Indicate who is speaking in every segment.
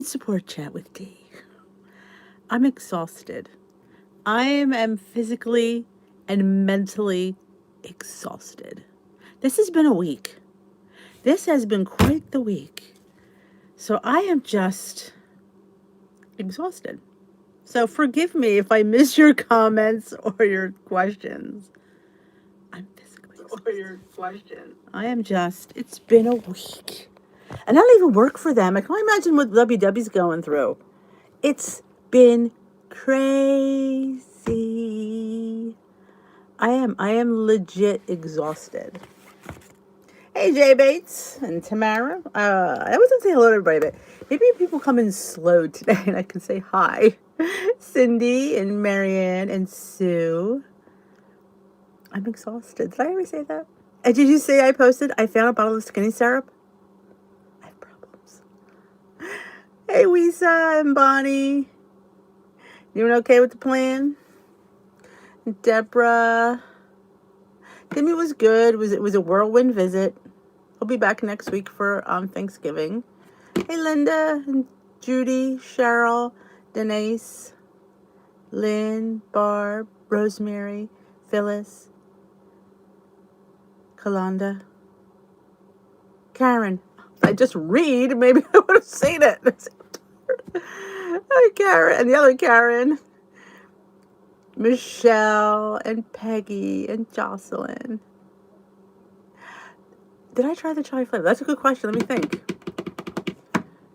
Speaker 1: Support chat with D. I'm exhausted. I am physically and mentally exhausted. This has been a week. This has been quite the week. So I am just exhausted. So forgive me if I miss your comments or your questions. I'm physically exhausted. Or your questions. I am just, it's been a week. And I don't even work for them. I can only imagine what WW's going through. It's been crazy. I am legit exhausted. Hey, Jay Bates and Tamara. I wasn't saying hello to everybody, but maybe people come in slow today and I can say hi. Cindy and Marianne and Sue. I'm exhausted. Did I ever say that? And did you say I posted? I found a bottle of skinny syrup. I have problems. Hey, Wisa and Bonnie. You doing okay with the plan? Deborah. Timmy was good. It was a whirlwind visit. I'll be back next week for Thanksgiving. Hey, Linda and Judy, Cheryl, Denise, Lynn, Barb, Rosemary, Phyllis, Kalanda, Karen. If I just read, maybe I would have seen it. Hi, Karen, and the other Karen. Michelle and Peggy and Jocelyn. Did I try the chai flavor? That's a good question. Let me think.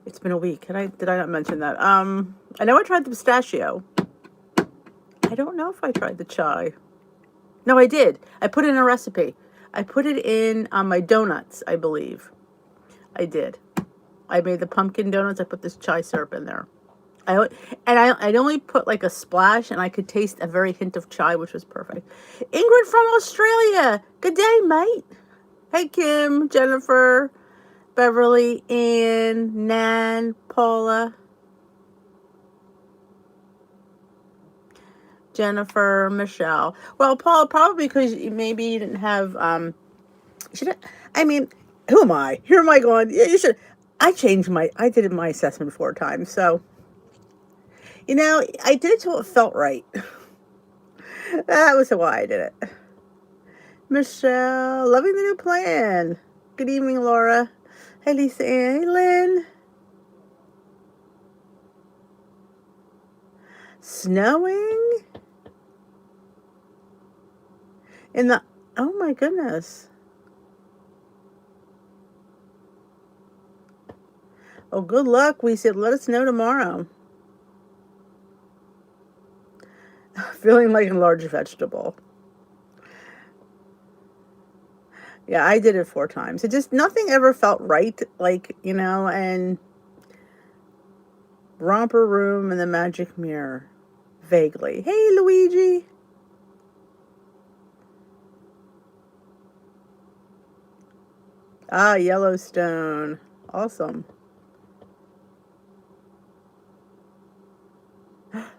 Speaker 1: It's been a week. Did I not mention that? I know I tried the pistachio. I don't know if I tried the chai. No, I did. I put it in a recipe. I put it in on my donuts, I believe. I did. I made the pumpkin donuts. I put this chai syrup in there. I'd only put like a splash, and I could taste a very hint of chai, which was perfect. Ingrid from Australia. Good day, mate. Hey, Kim, Jennifer, Beverly, Ann, Nan, Paula, Jennifer, Michelle. Well, Paula, probably because maybe you didn't have, I mean, who am I? Here am I going, yeah, you should. I did my assessment 4 times, so, I did it till it felt right. That was why I did it. Michelle, loving the new plan. Good evening, Laura. Hey, Lisa Ann. Hey, Lynn. Snowing? Oh my goodness. Oh, good luck. We said, let us know tomorrow. Feeling like a large vegetable. Yeah, I did it 4 times. It just, nothing ever felt right, and romper room and the magic mirror. Vaguely. Hey, Luigi. Yellowstone. Awesome.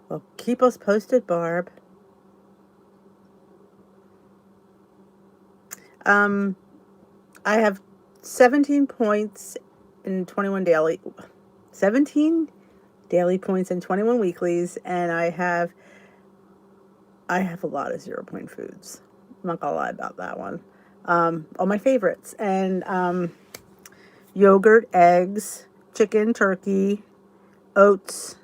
Speaker 1: Well, keep us posted, Barb. I have 17 points in 21 daily, 17 daily points and 21 weeklies, and I have a lot of 0-point foods. I'm not gonna lie about that one. All my favorites, and yogurt, eggs, chicken, turkey, oats,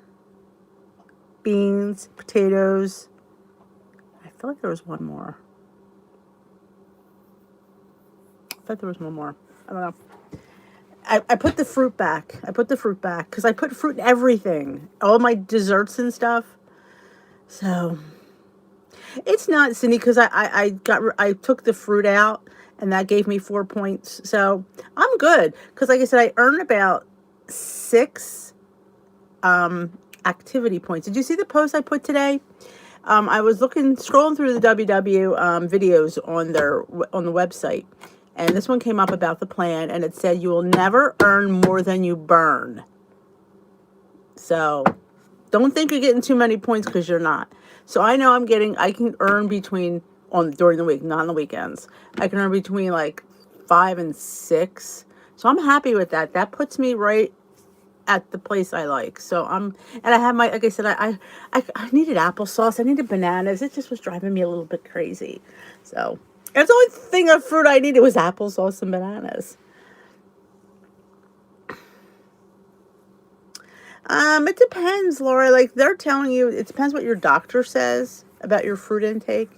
Speaker 1: beans, potatoes. I feel like there was one more. I thought there was one more. I don't know. I put the fruit back. Because I put fruit in everything. All my desserts and stuff. So, it's not, Cindy, because I took the fruit out, and that gave me 4 points. So, I'm good. Because, like I said, I earned about 6 activity points. Did you see the post I put today? I was scrolling through the WW videos on the website, and this one came up about the plan, and it said you will never earn more than you burn. So don't think you're getting too many points, because you're not. So I know I can earn during the week, not on the weekends. I can earn between 5 and 6. So I'm happy with that. That puts me right at the place I like. So and I have my, like I said, I needed applesauce. I needed bananas. It just was driving me a little bit crazy. So that's the only thing of fruit I needed was applesauce and bananas. It depends, Laura. Like they're telling you, it depends what your doctor says about your fruit intake.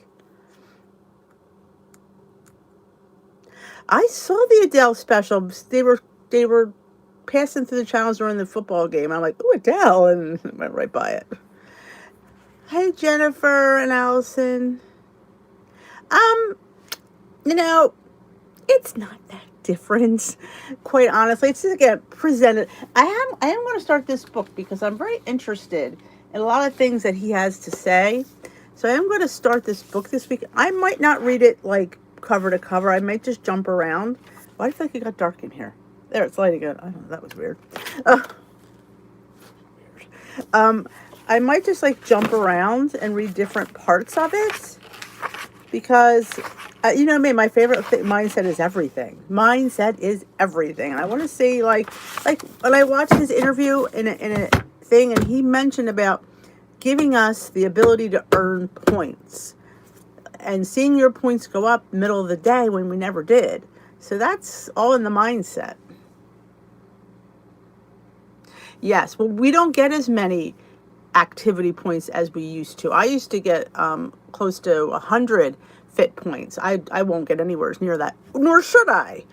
Speaker 1: I saw the Adele special. They were passing through the channels during the football game. I'm like, oh, Adele, and went right by it. Hey, Jennifer and Allison. You know, it's not that different, quite honestly. It's just again presented. I am going to start this book because I'm very interested in a lot of things that he has to say. So I am going to start this book this week. I might not read it like cover to cover. I might just jump around. Why do I feel like it got dark in here? There, it's lighting up. I don't know, that was weird. I might just like jump around and read different parts of it because, you know me, my favorite mindset is everything. Mindset is everything. And I want to see like when I watched his interview in a thing, and he mentioned about giving us the ability to earn points and seeing your points go up middle of the day when we never did. So that's all in the mindset. Yes, well, we don't get as many activity points as we used to. I used to get close to 100 fit points. I won't get anywhere near that, nor should I.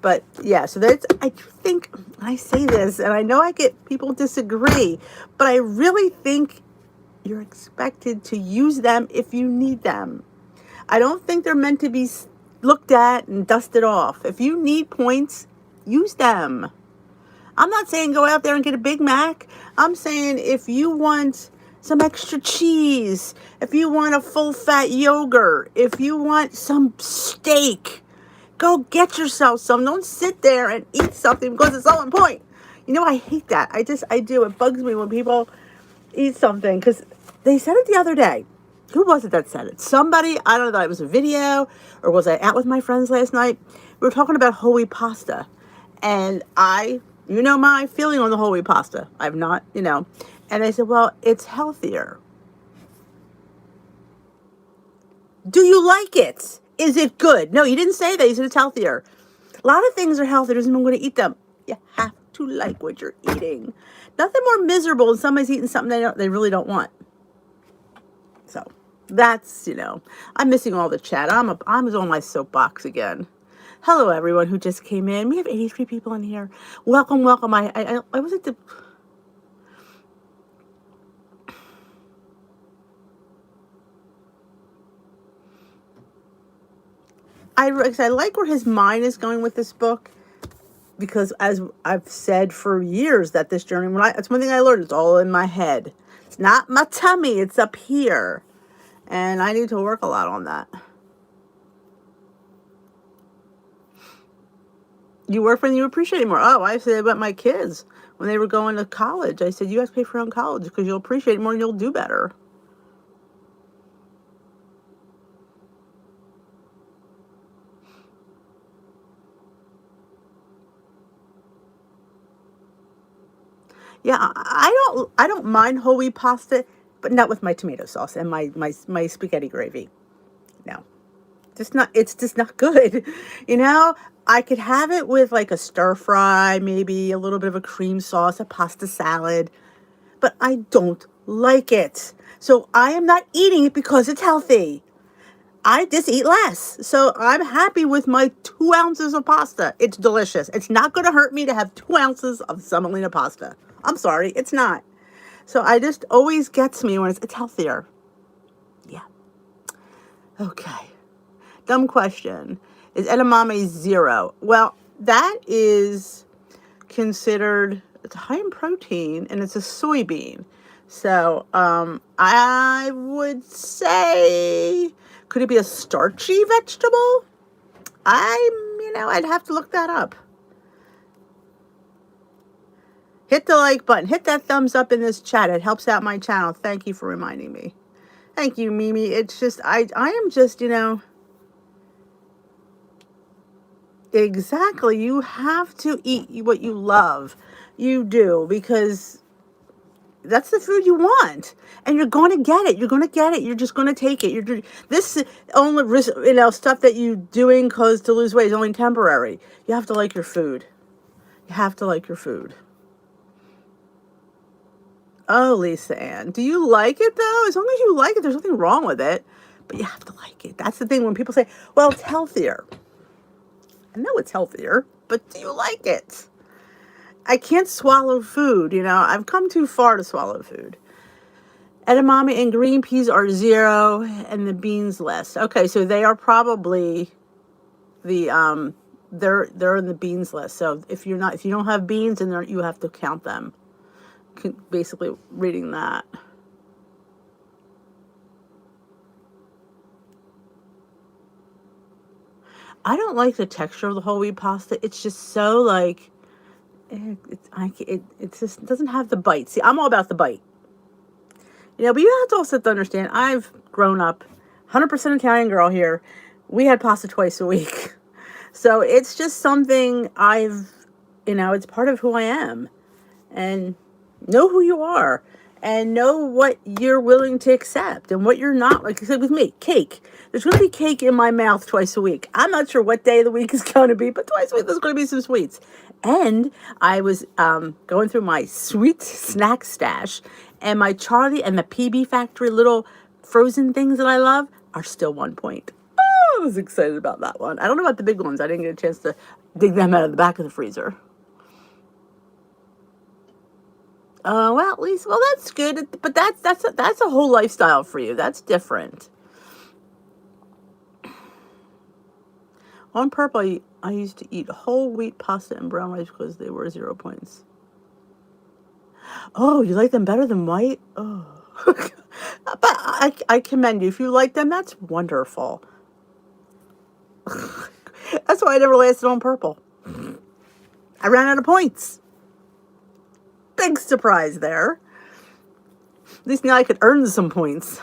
Speaker 1: But yeah, so that's, I think, I say this, and I know I get people disagree, but I really think you're expected to use them if you need them. I don't think they're meant to be looked at and dusted off. If you need points, use them. I'm not saying go out there and get a Big Mac. I'm saying if you want some extra cheese, if you want a full fat yogurt, if you want some steak, go get yourself some. Don't sit there and eat something because it's all on point. You know, I hate that. I do. It bugs me when people eat something because they said it the other day. Who was it that said it? Somebody, I don't know if it was a video or was I out with my friends last night? We were talking about whole wheat pasta. And you know my feeling on the whole wheat pasta. I've not, And they said, well, it's healthier. Do you like it? Is it good? No, you didn't say that. You said it's healthier. A lot of things are healthier. Doesn't mean I'm going to eat them. You have to like what you're eating. Nothing more miserable than somebody's eating something they really don't want. So that's, I'm missing all the chat. I'm on my soapbox again. Hello, everyone who just came in. We have 83 people in here. Welcome, welcome. I was at the... I like where his mind is going with this book because, as I've said for years, that this journey, it's one thing I learned, it's all in my head. It's not my tummy, it's up here. And I need to work a lot on that. You work when you appreciate it more. Oh, I said about my kids when they were going to college. I said, you guys pay for your own college because you'll appreciate it more and you'll do better. Yeah, I don't mind whole wheat pasta, but not with my tomato sauce and my spaghetti gravy. No. It's just not good. I could have it with like a stir fry, maybe a little bit of a cream sauce, a pasta salad, but I don't like it. So I am not eating it because it's healthy. I just eat less. So I'm happy with my 2 ounces of pasta. It's delicious. It's not going to hurt me to have 2 ounces of semolina pasta. I'm sorry, it's not. So I just always gets me when it's healthier. Yeah. Okay. Dumb question. Is edamame 0? Well, that is considered, it's high in protein and it's a soybean. So I would say, could it be a starchy vegetable? I'd have to look that up. Hit the like button. Hit that thumbs up in this chat. It helps out my channel. Thank you for reminding me. Thank you, Mimi. It's just, I am just, Exactly. You have to eat what you love. You do, because that's the food you want, and you're going to get it. You're going to get it. You're just going to take it. This only stuff that you doing cause to lose weight is only temporary. You have to like your food. You have to like your food. Oh, Lisa Ann, do you like it though? As long as you like it, there's nothing wrong with it, but you have to like it. That's the thing when people say, "Well, it's healthier." I know it's healthier, but do you like it? I can't swallow food, I've come too far to swallow food. Edamame and green peas are 0 and the beans less. Okay, so they are probably they're in the beans list. So if you don't have beans in there, you have to count them. Basically reading that. I don't like the texture of the whole wheat pasta. It's just so like it just doesn't have the bite. See, I'm all about the bite. But you have to also have to understand, I've grown up 100% Italian girl here. We had pasta twice a week. So it's just something it's part of who I am. And know who you are. And know what you're willing to accept and what you're not. Like I said with me, cake. There's going to be cake in my mouth twice a week. I'm not sure what day of the week is going to be, but twice a week there's going to be some sweets. And I was going through my sweet snack stash, and my Charlie and the PB Factory little frozen things that I love are still 1 point. Oh, I was excited about that one. I don't know about the big ones. I didn't get a chance to dig them out of the back of the freezer. Well, at least, that's good, but that's a whole lifestyle for you. That's different. On purple, I used to eat whole wheat pasta and brown rice because they were 0 points. Oh, you like them better than white? Oh, but I commend you. If you like them, that's wonderful. That's why I never lasted on purple. I ran out of points. Big surprise there. At least now I could earn some points.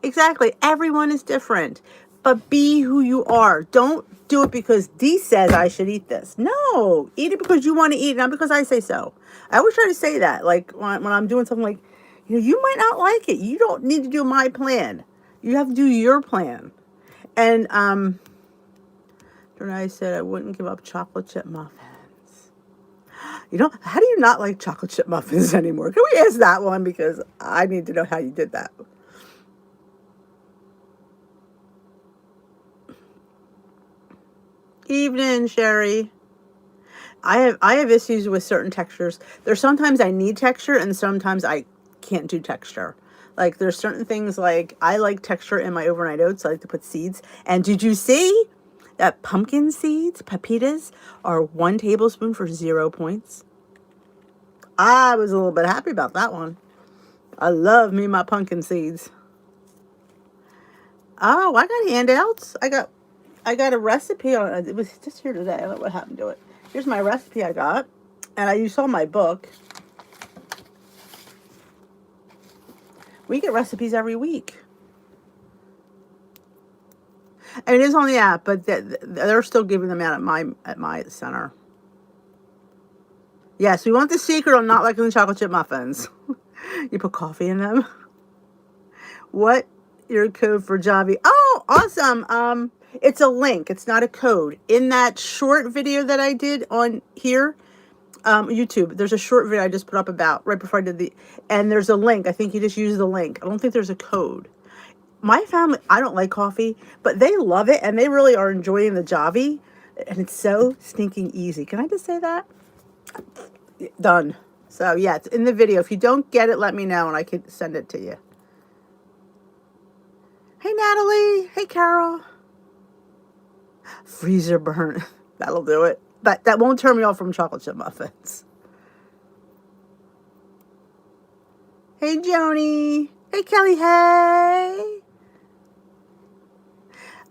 Speaker 1: Exactly. Everyone is different. But be who you are. Don't do it because Dee says I should eat this. No. Eat it because you want to eat it, not because I say so. I always try to say that. Like when I'm doing something like, you might not like it. You don't need to do my plan. You have to do your plan. And I said I wouldn't give up chocolate chip muffins. How do you not like chocolate chip muffins anymore? Can we ask that one? Because I need to know how you did that. Evening, Sherry. I have issues with certain textures. There's sometimes I need texture and sometimes I can't do texture. Like there's certain things like I like texture in my overnight oats. I like to put seeds. And did you see that pumpkin seeds, pepitas, are 1 tablespoon for 0 points? I was a little bit happy about that one. I love me my pumpkin seeds. Oh, I got handouts. I got a recipe on it. It was just here today. I don't know what happened to it. Here's my recipe I got. And you saw my book. We get recipes every week. And it is on the app, but they're still giving them out at my center. Yes, we want the secret on not liking the chocolate chip muffins. You put coffee in them. What your code for Javi? Oh, awesome. It's a link. It's not a code. In that short video that I did on here, YouTube, there's a short video I just put up about right before I did and there's a link. I think you just use the link. I don't think there's a code. My family, I don't like coffee, but they love it and they really are enjoying the Javi. And it's so stinking easy. Can I just say that? Done. So yeah, it's in the video. If you don't get it, let me know and I can send it to you. Hey, Natalie. Hey, Carol. Freezer burn. That'll do it. But that won't turn me off from chocolate chip muffins. Hey, Joni. Hey, Kelly. Hey.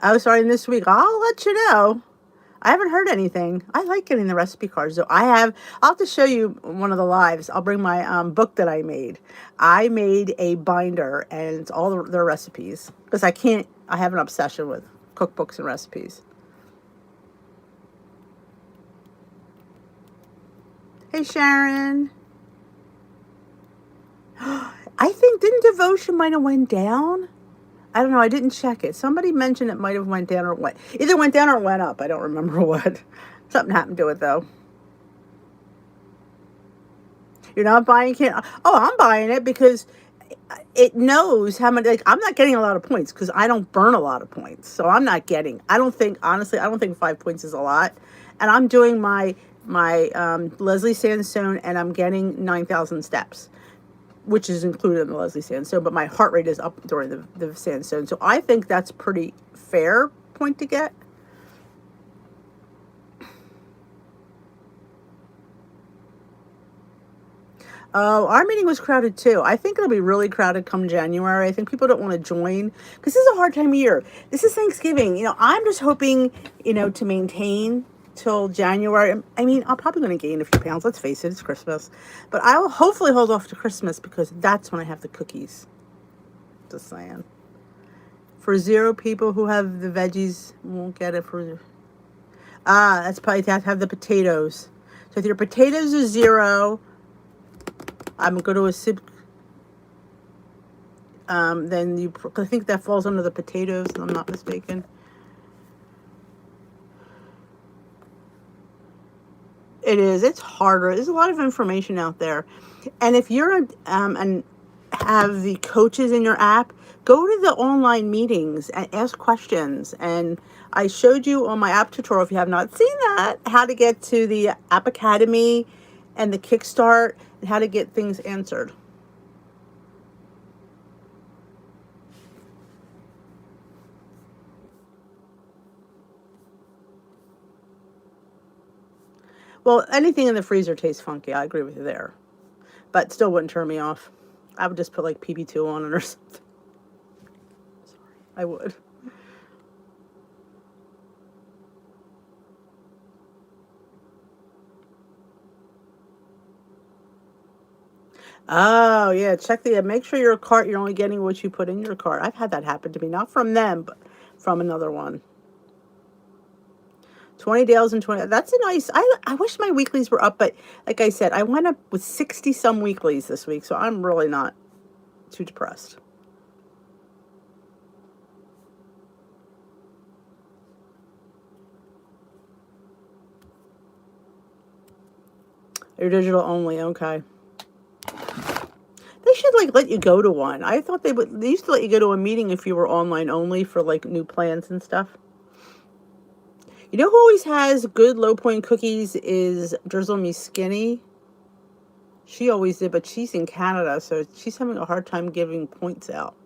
Speaker 1: Oh, starting this week. I'll let you know. I haven't heard anything. I like getting the recipe cards, though. I'll have to show you one of the lives. I'll bring my book that I made. I made a binder, and it's all their recipes. Because I have an obsession with cookbooks and recipes. Hey, Sharon. I think, didn't Devotion might have went down? I don't know. I didn't check it. Somebody mentioned it might have went down or went. Either went down or went up. I don't remember what. Something happened to it, though. You're not buying it? Oh, I'm buying it because it knows how many, like, I'm not getting a lot of points because I don't burn a lot of points. So I'm not getting, I don't think, honestly, I don't think 5 points is a lot. And I'm doing my Leslie Sandstone, and I'm getting 9,000 steps, which is included in the Leslie Sandstone, but my heart rate is up during the Sandstone. So I think that's pretty fair point to get. Oh, our meeting was crowded too. I think it'll be really crowded come January. I think people don't want to join because this is a hard time of year. This is Thanksgiving. I'm just hoping, to maintain till January. I mean, I'm probably going to gain a few pounds. Let's face it, it's Christmas. But I will hopefully hold off to Christmas because that's when I have the cookies. Just saying. For 0 people who have the veggies, won't get it for... that's probably to have the potatoes. So if your potatoes are 0... I'm going to go to a sip. Then I think that falls under the potatoes, if I'm not mistaken. It is. It's harder. There's a lot of information out there. And if you're and have the coaches in your app, go to the online meetings and ask questions. And I showed you on my app tutorial, if you have not seen that, how to get to the App Academy and the Kickstart, and how to get things answered. Well, anything in the freezer tastes funky. I agree with you there. But still wouldn't turn me off. I would just put like PB2 on it or something. Sorry, I would. Oh, yeah. Make sure your cart, you're only getting what you put in your cart. I've had that happen to me. Not from them, but from another one. 20 days and 20. That's a nice, I wish my weeklies were up, but like I said, I went up with 60 some weeklies this week, so I'm really not too depressed. You're digital only, okay. They should let you go to one. I thought they used to let you go to a meeting if you were online only for new plans and stuff. You know who always has good low point cookies is Drizzle Me Skinny. She always did, but she's in Canada, so she's having a hard time giving points out.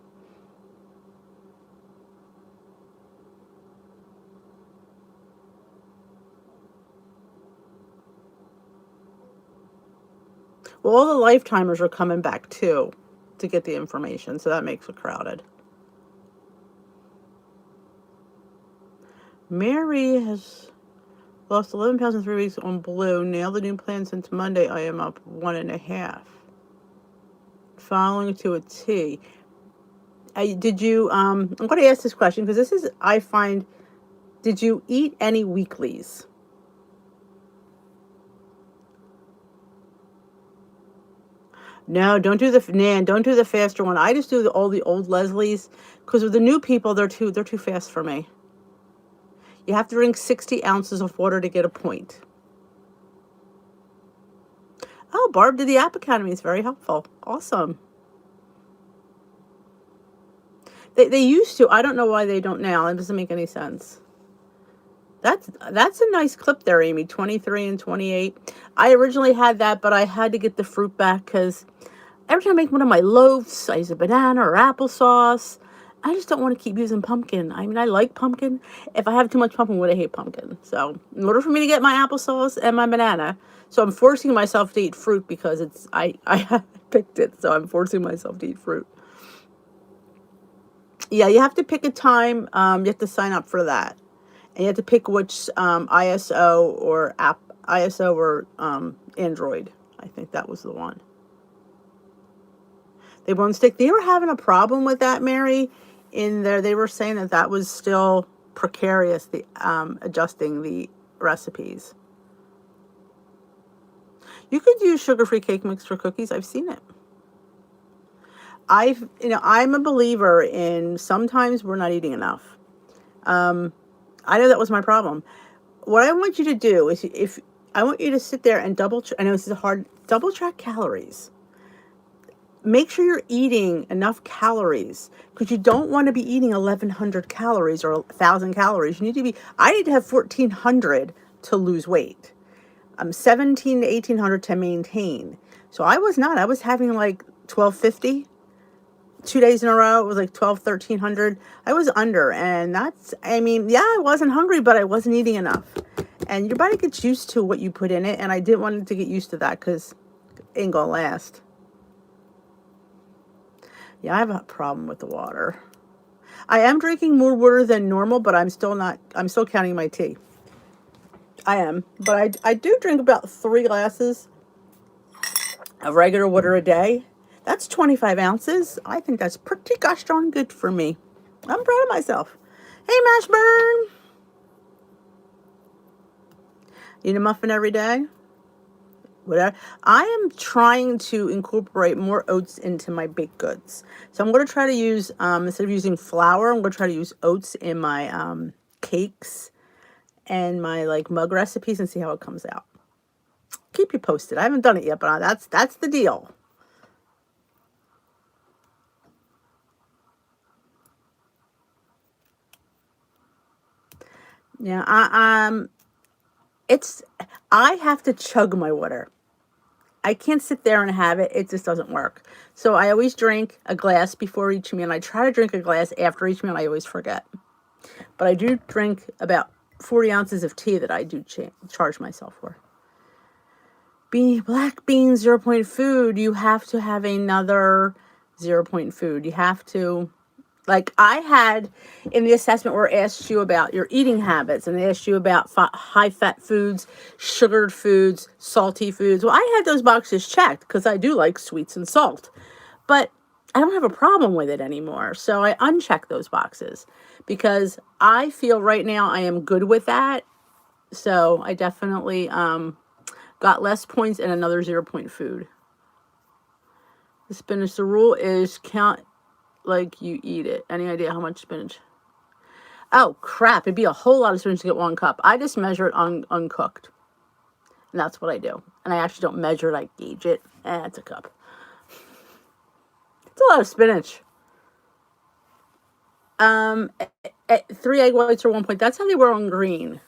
Speaker 1: Well, all the lifetimers are coming back too to get the information, so that makes it crowded. Mary has lost 11 pounds in 3 weeks on Blue. Nailed the new plan since Monday. I am up 1.5. Following to a T. Did you, I'm going to ask this question because this is, I find, did you eat any weeklies? No, don't do the faster one. I just do all the old Leslies because with the new people, they're too fast for me. You have to drink 60 ounces of water to get a point. Oh, Barb did the App Academy. It's very helpful. Awesome. They used to. I don't know why they don't now. It doesn't make any sense. That's a nice clip there, Amy. 23 and 28. I originally had that, but I had to get the fruit back because every time I make one of my loaves, I use a banana or applesauce. I just don't want to keep using pumpkin. I mean, I like pumpkin. If I have too much pumpkin, would I hate pumpkin? So in order for me to get my applesauce and my banana, so I'm forcing myself to eat fruit because I picked it, so I'm forcing myself to eat fruit. Yeah, you have to pick a time. You have to sign up for that. And you have to pick which ISO or Android. I think that was the one. They won't stick. They were having a problem with that, Mary. In there, they were saying that was still precarious. The adjusting the recipes. You could use sugar-free cake mix for cookies. I've seen it. I'm a believer in sometimes we're not eating enough. I know that was my problem. What I want you to do is if I want you to sit there and I know this is hard, double check calories. Make sure you're eating enough calories because you don't want to be eating 1,100 calories or 1,000 calories. I need to have 1,400 to lose weight. 17 to 1,800 to maintain. So I was having like 1,250. 2 days in a row, it was like 1,300. I was under, and I wasn't hungry, but I wasn't eating enough. And your body gets used to what you put in it, and I didn't want it to get used to that because it ain't gonna last. Yeah, I have a problem with the water. I am drinking more water than normal, but I'm still counting my tea. I am, but I do drink about 3 glasses of regular water a day. That's 25 ounces. I think that's pretty gosh darn good for me. I'm proud of myself. Hey, Mashburn. Eat a muffin every day? Whatever. I am trying to incorporate more oats into my baked goods. So I'm going to try to use, instead of using flour, I'm going to try to use oats in my cakes and my mug recipes and see how it comes out. Keep you posted. I haven't done it yet, but that's the deal. Yeah, I have to chug my water. I can't sit there and have it. It just doesn't work. So I always drink a glass before each meal. I try to drink a glass after each meal. I always forget. But I do drink about 40 ounces of tea that I do charge myself for. Black beans, 0 point food. You have to have another 0 point food. You have to... I had in the assessment where it asked you about your eating habits and they asked you about high-fat foods, sugared foods, salty foods. Well, I had those boxes checked because I do like sweets and salt. But I don't have a problem with it anymore. So I unchecked those boxes because I feel right now I am good with that. So I definitely got less points and another 0 point food. The spinach, the rule is count like you eat it. Any idea how much spinach? Oh, crap. It'd be a whole lot of spinach to get 1 cup. I just measure it uncooked. And that's what I do. And I actually don't measure it. I gauge it. It's a cup. It's a lot of spinach. 3 egg whites are 1 point. That's how they were on green.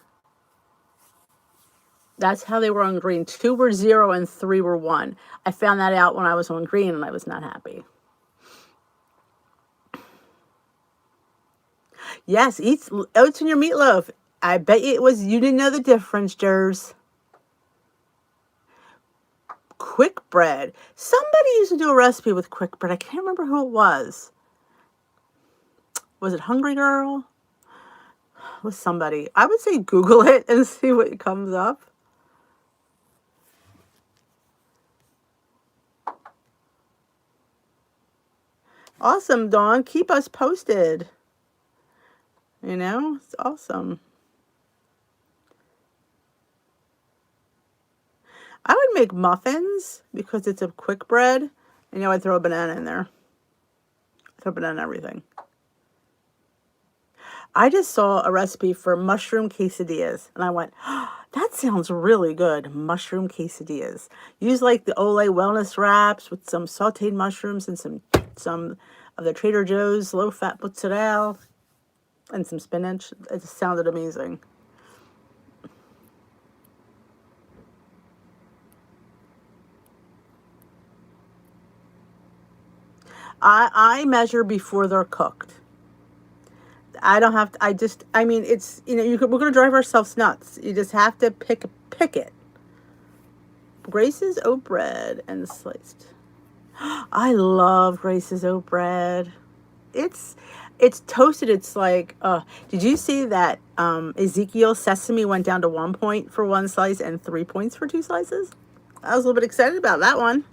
Speaker 1: That's how they were on green. 2 were 0 and 3 were 1. I found that out when I was on green and I was not happy. Yes, eat oats in your meatloaf. I bet you didn't know the difference, Jers. Quick bread. Somebody used to do a recipe with quick bread. I can't remember who it was. Was it Hungry Girl? It was somebody. I would say Google it and see what comes up. Awesome, Dawn. Keep us posted. It's awesome. I would make muffins because it's a quick bread. And I'd throw a banana in there. Throw a banana in everything. I just saw a recipe for mushroom quesadillas. And I went, oh, that sounds really good. Mushroom quesadillas. Use the Olay wellness wraps with some sauteed mushrooms and some of the Trader Joe's low-fat mozzarella. And some spinach. It just sounded amazing. I measure before they're cooked. I don't have to, it's, we're going to drive ourselves nuts. You just have to pick it. Grace's oat bread and sliced. I love Grace's oat bread. It's toasted. It's did you see that Ezekiel sesame went down to 1 point for 1 slice and 3 points for 2 slices? I was a little bit excited about that one.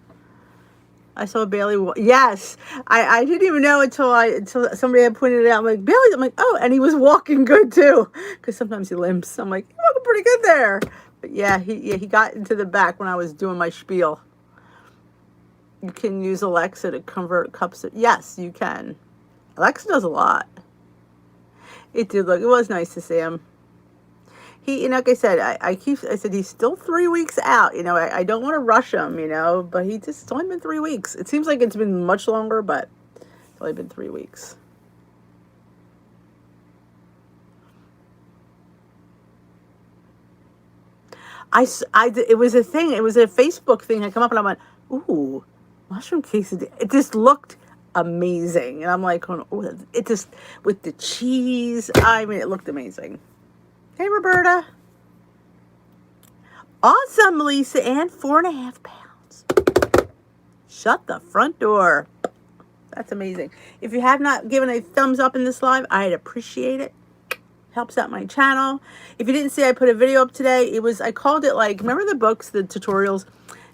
Speaker 1: I saw Bailey. Yes, I didn't even know until somebody had pointed it out. I'm like, Bailey. I'm like, oh, and he was walking good too, because sometimes he limps. I'm like, you're walking pretty good there. Yeah, he got into the back when I was doing my spiel. You can use Alexa to convert cups of, yes, you can. Alexa does a lot. It did look, it was nice to see him. He, like I said, I said, he's still 3 weeks out. I don't want to rush him, but it's only been 3 weeks. It seems like it's been much longer, but it's only been 3 weeks. It was a thing. It was a Facebook thing had come up, and I went, ooh, mushroom quesadilla. It just looked amazing. And I'm like, oh, it just, with the cheese, I mean, it looked amazing. Hey, Roberta. Awesome, Lisa, and 4.5 pounds. Shut the front door. That's amazing. If you have not given a thumbs up in this live, I'd appreciate it. Helps out my channel. If you didn't see, I put a video up today. I called it like, remember the books, the tutorials,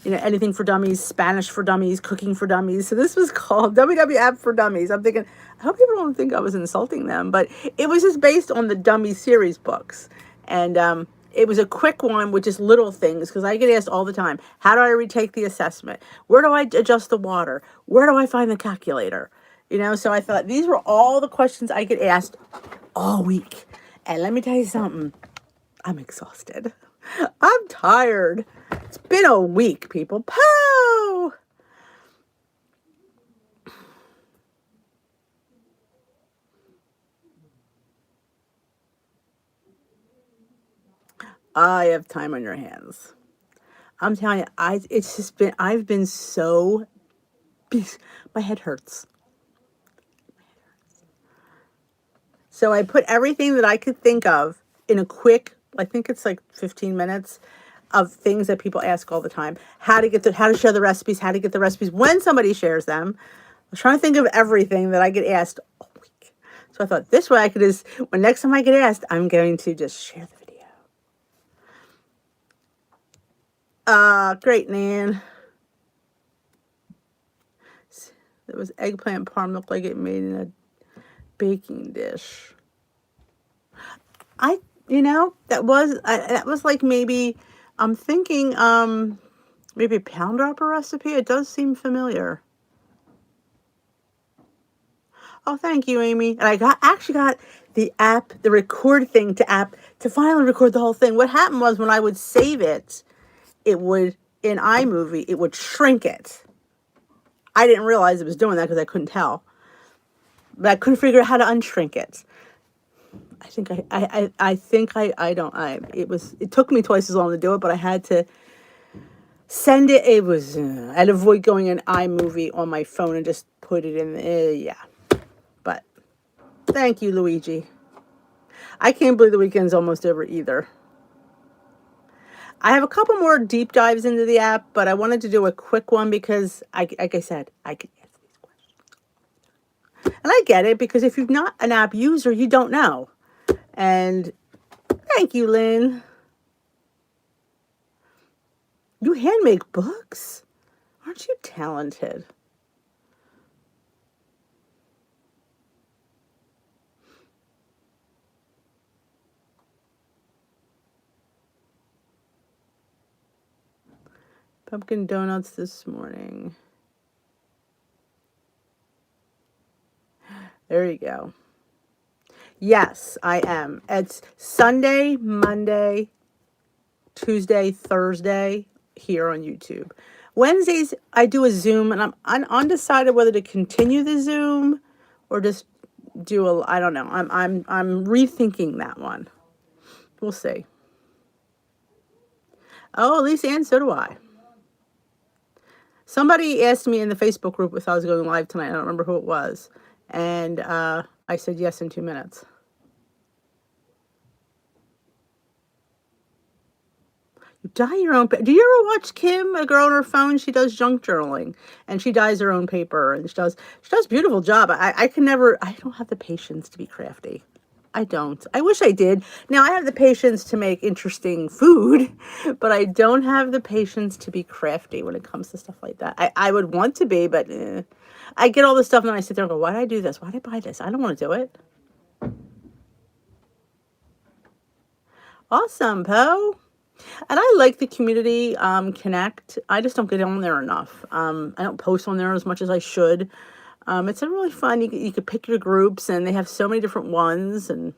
Speaker 1: anything for dummies, Spanish for dummies, cooking for dummies. So this was called WWF for Dummies. I'm thinking, I hope people don't think I was insulting them, but it was just based on the Dummy series books. And it was a quick one with just little things, because I get asked all the time, how do I retake the assessment? Where do I adjust the water? Where do I find the calculator? So I thought these were all the questions I get asked all week. And let me tell you something, I'm exhausted. I'm tired. It's been a week, people. Pow! I have time on your hands. I'm telling you, I've been so, my head hurts. So I put everything that I could think of in a quick, I think it's like 15 minutes of things that people ask all the time. How to share the recipes, how to get the recipes when somebody shares them. I was trying to think of everything that I get asked all week. So I thought this way I could when next time I get asked, I'm going to just share the video. Great, Nan. There was eggplant parm, looked like it made in a baking dish. That was like, maybe I'm thinking maybe a pound dropper recipe. It does seem familiar. Oh, thank you, Amy. And I actually got the app, the record thing to finally record the whole thing. What happened was, when I would save it, it would, in iMovie, it would shrink it. I didn't realize it was doing that because I couldn't tell. But I couldn't figure out how to unshrink it. It took me twice as long to do it, but I had to send it. I'd avoid going in iMovie on my phone and just put it in there. Yeah. But thank you, Luigi. I can't believe the weekend's almost over either. I have a couple more deep dives into the app, but I wanted to do a quick one because, like I said, I could answer these questions. And I get it, because if you're not an app user, you don't know. And thank you, Lynn. You hand make books? Aren't you talented? Pumpkin donuts this morning. There you go. Yes, I am. It's Sunday, Monday, Tuesday, Thursday here on YouTube. Wednesdays, I do a Zoom, and I'm undecided whether to continue the Zoom or just do I don't know. I'm rethinking that one. We'll see. Oh, at least, and so do I. Somebody asked me in the Facebook group if I was going live tonight. I don't remember who it was. And I said yes in 2 minutes. You dye your own paper. Do you ever watch Kim, a girl on her phone? She does junk journaling, and she dyes her own paper, and she does a beautiful job. I don't have the patience to be crafty. I don't. I wish I did. Now, I have the patience to make interesting food, but I don't have the patience to be crafty when it comes to stuff like that. I would want to be, but I get all this stuff, and then I sit there and go, why did I do this? Why did I buy this? I don't want to do it. Awesome, Poe. And I like the community connect. I just don't get on there enough. I don't post on there as much as I should. It's a really fun. You could pick your groups, and they have so many different ones. And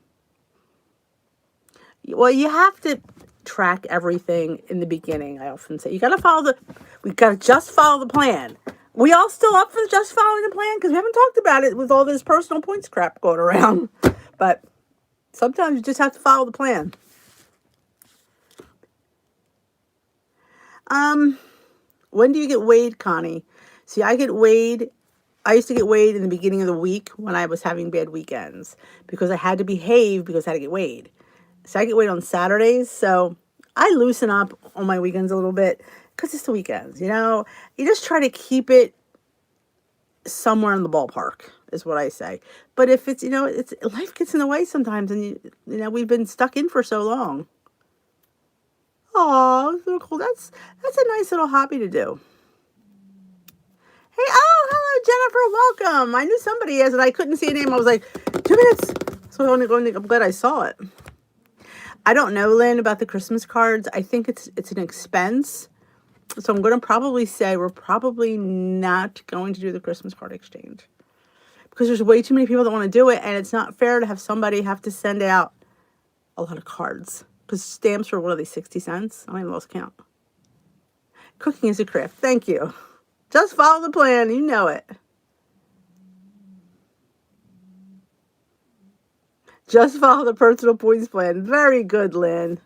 Speaker 1: well, you have to track everything in the beginning. I often say you got to we got to just follow the plan. We all still up for just following the plan because we haven't talked about it with all this personal points crap going around. But sometimes you just have to follow the plan. When do you get weighed, Connie? See, I get weighed. I used to get weighed in the beginning of the week when I was having bad weekends because I had to behave because I had to get weighed. So I get weighed on Saturdays. So I loosen up on my weekends a little bit because it's the weekends, you know. You just try to keep it somewhere in the ballpark is what I say. But if it's, it's life gets in the way sometimes, and we've been stuck in for so long. Oh, so cool. That's a nice little hobby to do. Hey, oh, hello, Jennifer. Welcome. I knew somebody is, and I couldn't see a name. I was like, 2 minutes. So I'm glad I saw it. I don't know, Lynn, about the Christmas cards. I think it's an expense. So I'm going to probably say we're probably not going to do the Christmas card exchange. Because there's way too many people that want to do it, and it's not fair to have somebody have to send out a lot of cards. Because stamps are, what are they, 60 cents? I even lost count. Cooking is a craft. Thank you. Just follow the plan. You know it. Just follow the personal points plan. Very good, Lynn.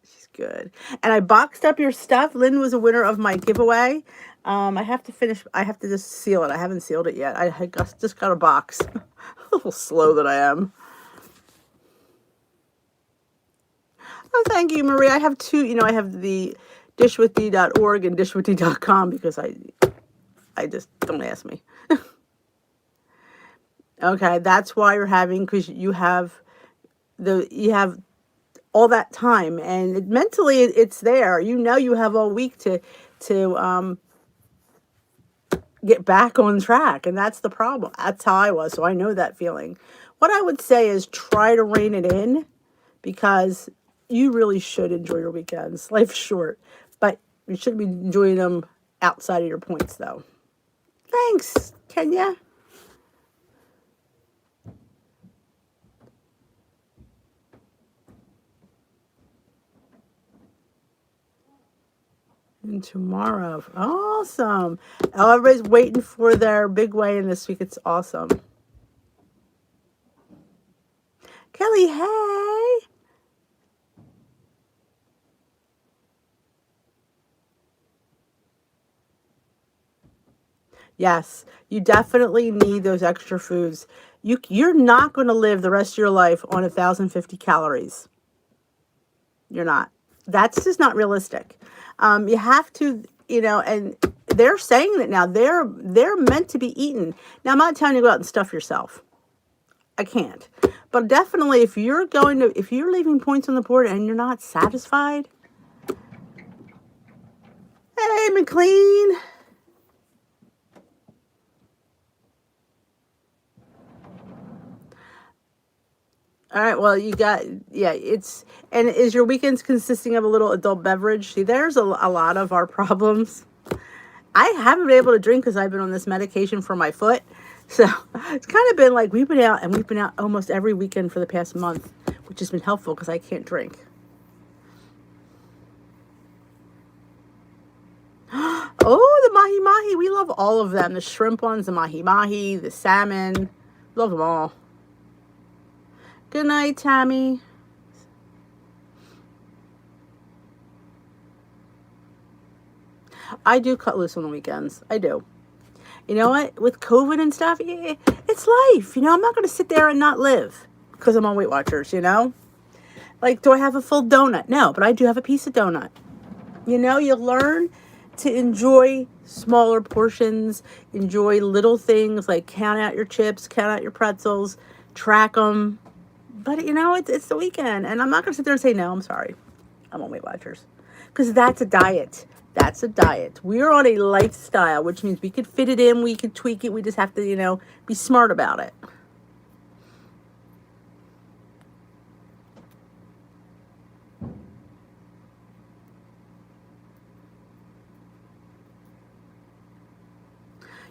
Speaker 1: She's good. And I boxed up your stuff. Lynn was a winner of my giveaway. I have to just seal it. I haven't sealed it yet. I just got a box. A little slow that I am. Oh, thank you, Marie. I have two, I have the dishwithd.org and dishwithd.com because I just, don't ask me. Okay, that's why you're having, because you have all that time, and mentally it's there. You have all week to get back on track, and that's the problem. That's how I was, so I know that feeling. What I would say is try to rein it in, because you really should enjoy your weekends. Life's short, but you shouldn't be enjoying them outside of your points, though. Thanks, Kenya. And tomorrow, awesome. Everybody's waiting for their big weigh-in this week. It's awesome. Kelly, hey. Yes, you definitely need those extra foods. You're not going to live the rest of your life on 1,050 calories. You're not. That's just not realistic. You have to, and they're saying that now. They're meant to be eaten. Now, I'm not telling you to go out and stuff yourself. I can't. But definitely, if you're leaving points on the board and you're not satisfied, hey, McLean. All right, well, and is your weekends consisting of a little adult beverage? See, there's a lot of our problems. I haven't been able to drink because I've been on this medication for my foot. So it's kind of been like we've been out almost every weekend for the past month, which has been helpful because I can't drink. Oh, the mahi-mahi. We love all of them. The shrimp ones, the mahi-mahi, the salmon. Love them all. Good night, Tammy. I do cut loose on the weekends. I do. You know what? With COVID and stuff, it's life. I'm not going to sit there and not live because I'm on Weight Watchers, Like, do I have a full donut? No, but I do have a piece of donut. You learn to enjoy smaller portions, enjoy little things like count out your chips, count out your pretzels, track them. But, it's the weekend, and I'm not going to sit there and say, no, I'm sorry. I'm on Weight Watchers. Because that's a diet. That's a diet. We're on a lifestyle, which means we could fit it in, we could tweak it. We just have to, be smart about it.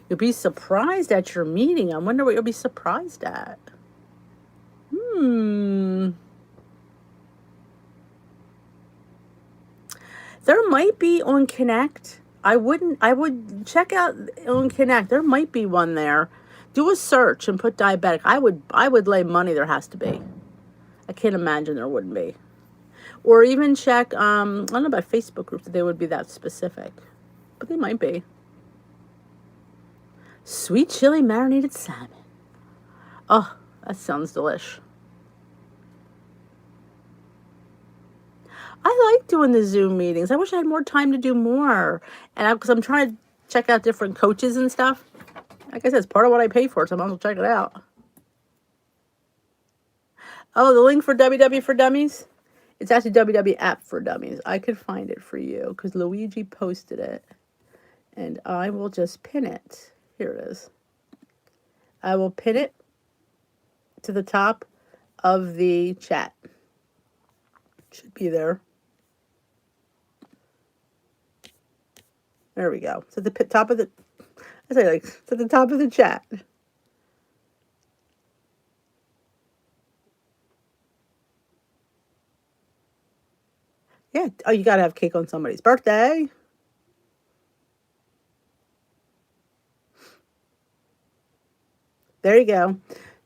Speaker 1: You'll be surprised at your meeting. I wonder what you'll be surprised at. There might be on Connect. I would check out on Connect. There might be one there. Do a search and put diabetic. I would lay money there has to be. I can't imagine there wouldn't be. Or even check, I don't know about Facebook groups, that they would be that specific. But they might be. Sweet chili marinated salmon. Oh, that sounds delish. I like doing the Zoom meetings. I wish I had more time to do more. And because I'm trying to check out different coaches and stuff. Like I said, it's part of what I pay for, so I might as well check it out. Oh, the link for WW for Dummies? It's actually WW app for Dummies. I could find it for you because Luigi posted it. And I will just pin it. Here it is. I will pin it to the top of the chat. It should be there. There we go. So the top of the, I say like to the top of the chat. Yeah. Oh, you gotta have cake on somebody's birthday. There you go.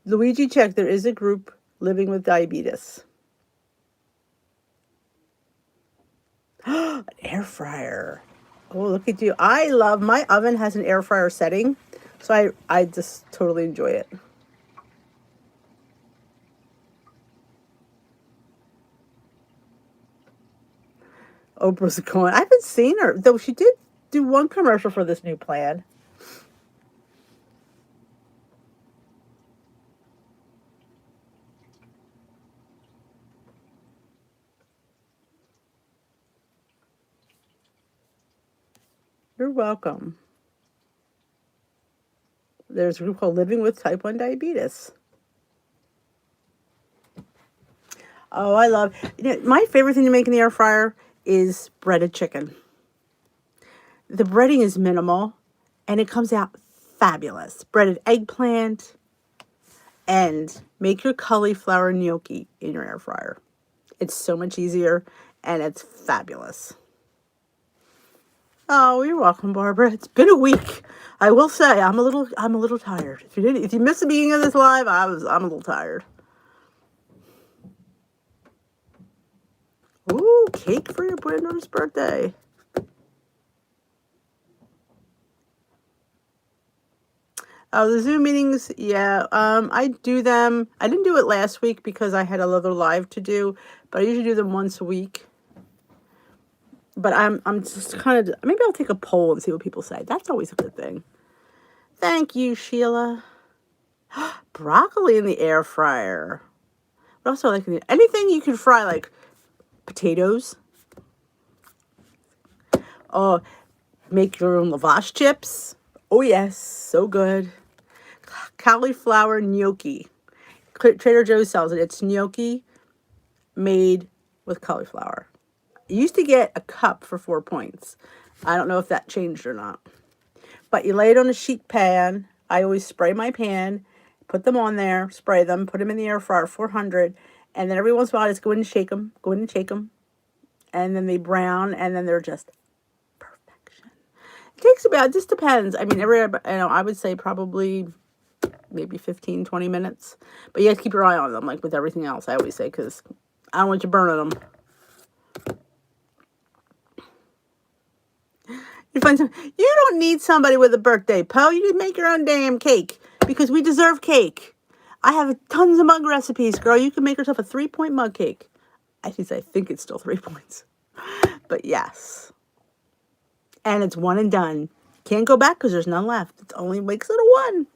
Speaker 1: Luigi, check. There is a group living with diabetes. An air fryer. Oh, look at you. I love, my oven has an air fryer setting. So I just totally enjoy it. Oprah's going. I haven't seen her, though she did do one commercial for this new plan. You're welcome. There's a group called Living with Type 1 Diabetes. Oh, I love, my favorite thing to make in the air fryer is breaded chicken. The breading is minimal and it comes out fabulous. Breaded eggplant, and make your cauliflower gnocchi in your air fryer. It's so much easier and it's fabulous. Oh, you're welcome, Barbara. It's been a week. I will say I'm a little tired. If you missed the beginning of this live, I'm a little tired. Ooh, cake for your granddaughter's birthday. Oh, the Zoom meetings, yeah. I do them. I didn't do it last week because I had another live to do, but I usually do them once a week. But I'm just kind of, maybe I'll take a poll and see what people say. That's always a good thing. Thank you, Sheila. Broccoli in the air fryer. What else do I like? Anything you can fry, like potatoes. Oh, make your own lavash chips. Oh, yes. So good. Cauliflower gnocchi. Trader Joe's sells it. It's gnocchi made with cauliflower. You used to get a cup for 4 points. I don't know if that changed or not. But you lay it on a sheet pan. I always spray my pan, put them on there, spray them, put them in the air fryer, 400. And then every once in a while, I just go in and shake them. Go in and shake them. And then they brown, and then they're just perfection. It takes about, it just depends. I mean, I would say probably maybe 15, 20 minutes. But you have to keep your eye on them, like with everything else, I always say, because I don't want you burning them. You don't need somebody with a birthday, Poe. You just make your own damn cake, because we deserve cake. I have tons of mug recipes, girl. You can make yourself a 3-point mug cake. I think it's still 3 points. But yes. And it's one and done. Can't go back because there's none left. It only makes it a 1.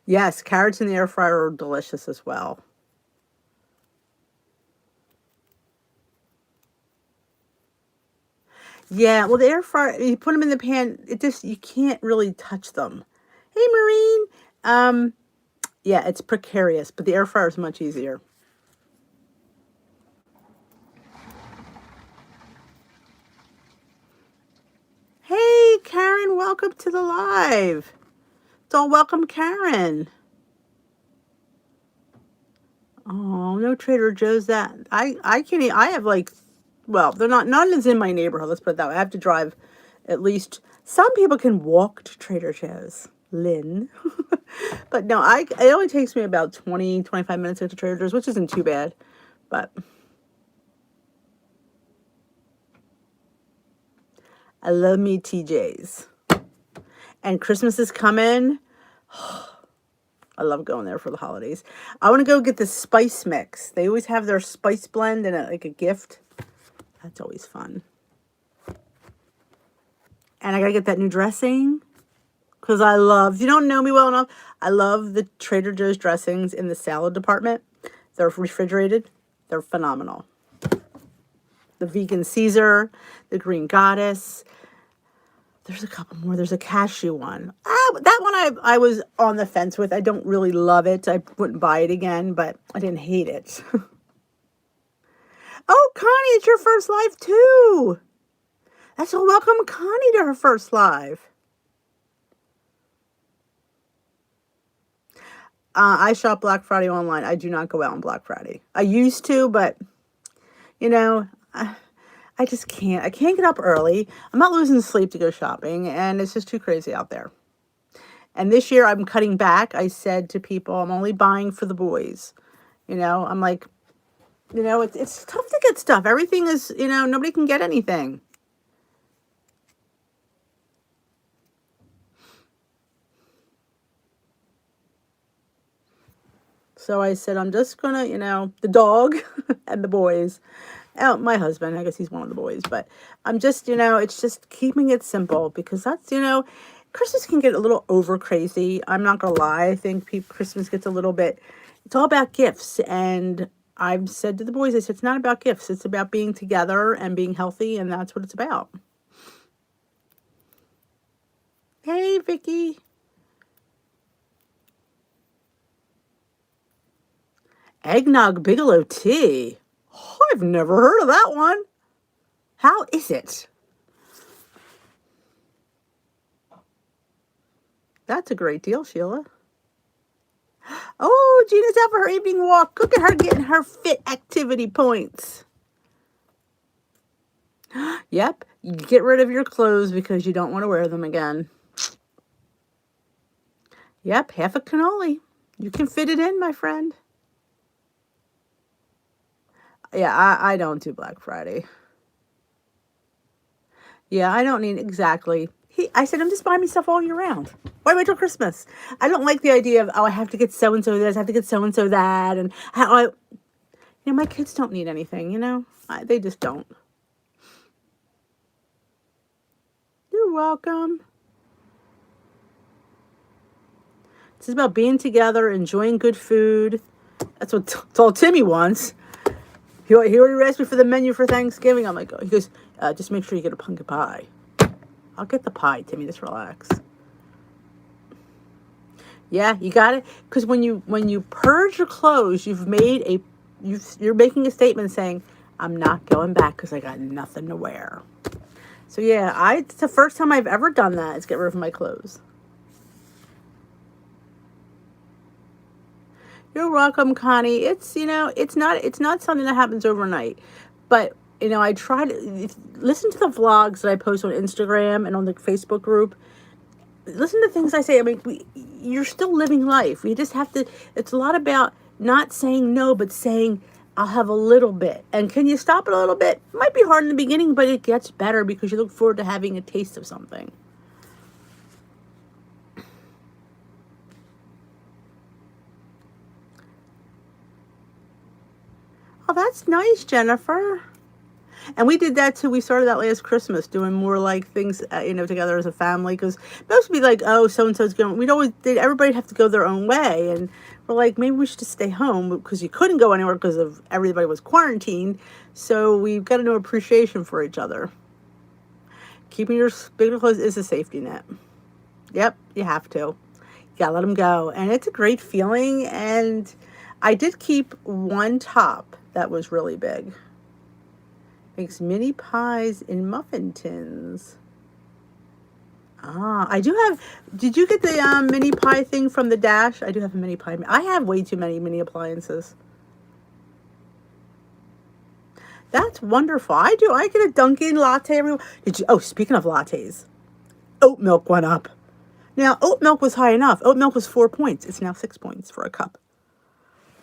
Speaker 1: Yes, carrots in the air fryer are delicious as well. Yeah, well, the air fryer, you put them in the pan, you can't really touch them. Hey, Maureen. Yeah, it's precarious, but the air fryer is much easier. welcome to the live. So welcome, Karen. Oh, no Trader Joe's. That I can't. I have like, well, they're not. None is in my neighborhood. Let's put it that way. I have to drive at least. Some people can walk to Trader Joe's, Lynn. But no, it only takes me about 20-25 minutes to get to Trader Joe's, which isn't too bad. But I love me TJ's. And Christmas is coming. I love going there for the holidays. I want to go get the spice mix. They always have their spice blend and like a gift. That's always fun. And I got to get that new dressing. Because I love, if you don't know me well enough, I love the Trader Joe's dressings in the salad department. They're refrigerated. They're phenomenal. The vegan Caesar, the green goddess. There's a couple more. There's a cashew one. That one I was on the fence with. I don't really love it. I wouldn't buy it again, but I didn't hate it. Oh, Connie, it's your first live too. That's so welcome Connie to her first live. I shop Black Friday online. I do not go out on Black Friday. I used to, but, you know, I just can't. I can't get up early. I'm not losing sleep to go shopping, and it's just too crazy out there. And this year, I'm cutting back. I said to people, I'm only buying for the boys. You know, I'm like, you know, it's tough to get stuff. Everything is, you know, nobody can get anything. So I said, I'm just going to, you know, the dog and the boys. Oh, my husband, I guess he's one of the boys. But I'm just, you know, it's just keeping it simple. Because that's, you know, Christmas can get a little over crazy. I'm not going to lie. I think Christmas gets a little bit, it's all about gifts. And I've said to the boys, I said, it's not about gifts. It's about being together and being healthy. And that's what it's about. Hey, Vicky. Eggnog Bigelow tea. Oh, I've never heard of that one. How is it? That's a great deal, Sheila. Oh, Gina's out for her evening walk. Look at her getting her fit activity points. Yep, you get rid of your clothes because you don't want to wear them again. Yep, half a cannoli. You can fit it in, my friend. Yeah, I don't do Black Friday. Yeah, I don't need exactly. I said, I'm just buying me stuff all year round. Why wait till Christmas? I don't like the idea of, oh, I have to get so-and-so this, I have to get so-and-so that. And how you know, my kids don't need anything, you know. They just don't. You're welcome. It's about being together, enjoying good food. That's all Timmy wants. He already asked me for the menu for Thanksgiving. I'm like, oh, he goes, just make sure you get a pumpkin pie. I'll get the pie, Timmy. Just relax. Yeah, you got it. Because when you purge your clothes, you're making a statement saying, I'm not going back because I got nothing to wear. So yeah, it's the first time I've ever done that is get rid of my clothes. You're welcome, Connie. It's, you know, it's not something that happens overnight. But, you know, I try to listen to the vlogs that I post on Instagram and on the Facebook group. Listen to things I say. I mean, you're still living life. We just have to, it's a lot about not saying no, but saying, I'll have a little bit. And can you stop it a little bit? It might be hard in the beginning, but it gets better because you look forward to having a taste of something. Oh, that's nice, Jennifer. And we did that too. We started that last Christmas, doing more like things, you know, together as a family. Because most would be like, oh, so-and-so's going. Everybody have to go their own way. And we're like, maybe we should just stay home because you couldn't go anywhere because of everybody was quarantined. So we've got a new appreciation for each other. Keeping your bigger clothes is a safety net. Yep, you have to. You gotta let them go. And it's a great feeling. And I did keep one top that was really big. Makes mini pies in muffin tins. Ah, I do have. Did you get the mini pie thing from the Dash? I do have a mini pie. I have way too many mini appliances. That's wonderful. I do. I get a Dunkin' latte every. Did you? Oh, speaking of lattes, oat milk went up. Now, oat milk was high enough. Oat milk was 4 points. It's now 6 points for a cup.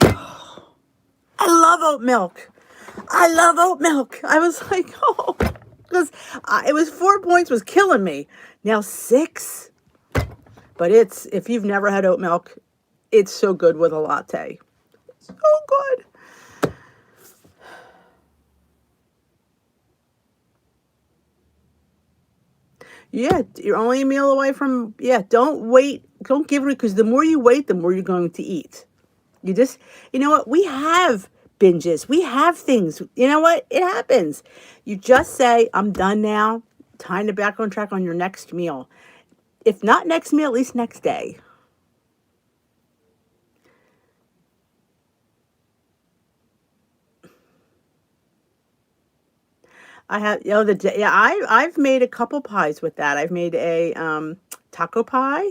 Speaker 1: I love oat milk. I love oat milk. I was like, oh, because it was 4 points was killing me. Now 6. But it's, if you've never had oat milk, it's so good with a latte. So good. Yeah, you're only a meal away from, yeah, don't wait. Don't give it, because the more you wait, the more you're going to eat. You just, you know what? We have binges. We have things. You know what? It happens. You just say, I'm done now. Time to back on track on your next meal. If not next meal, at least next day. I have, you know, yeah, I've made a couple pies with that. I've made a taco pie,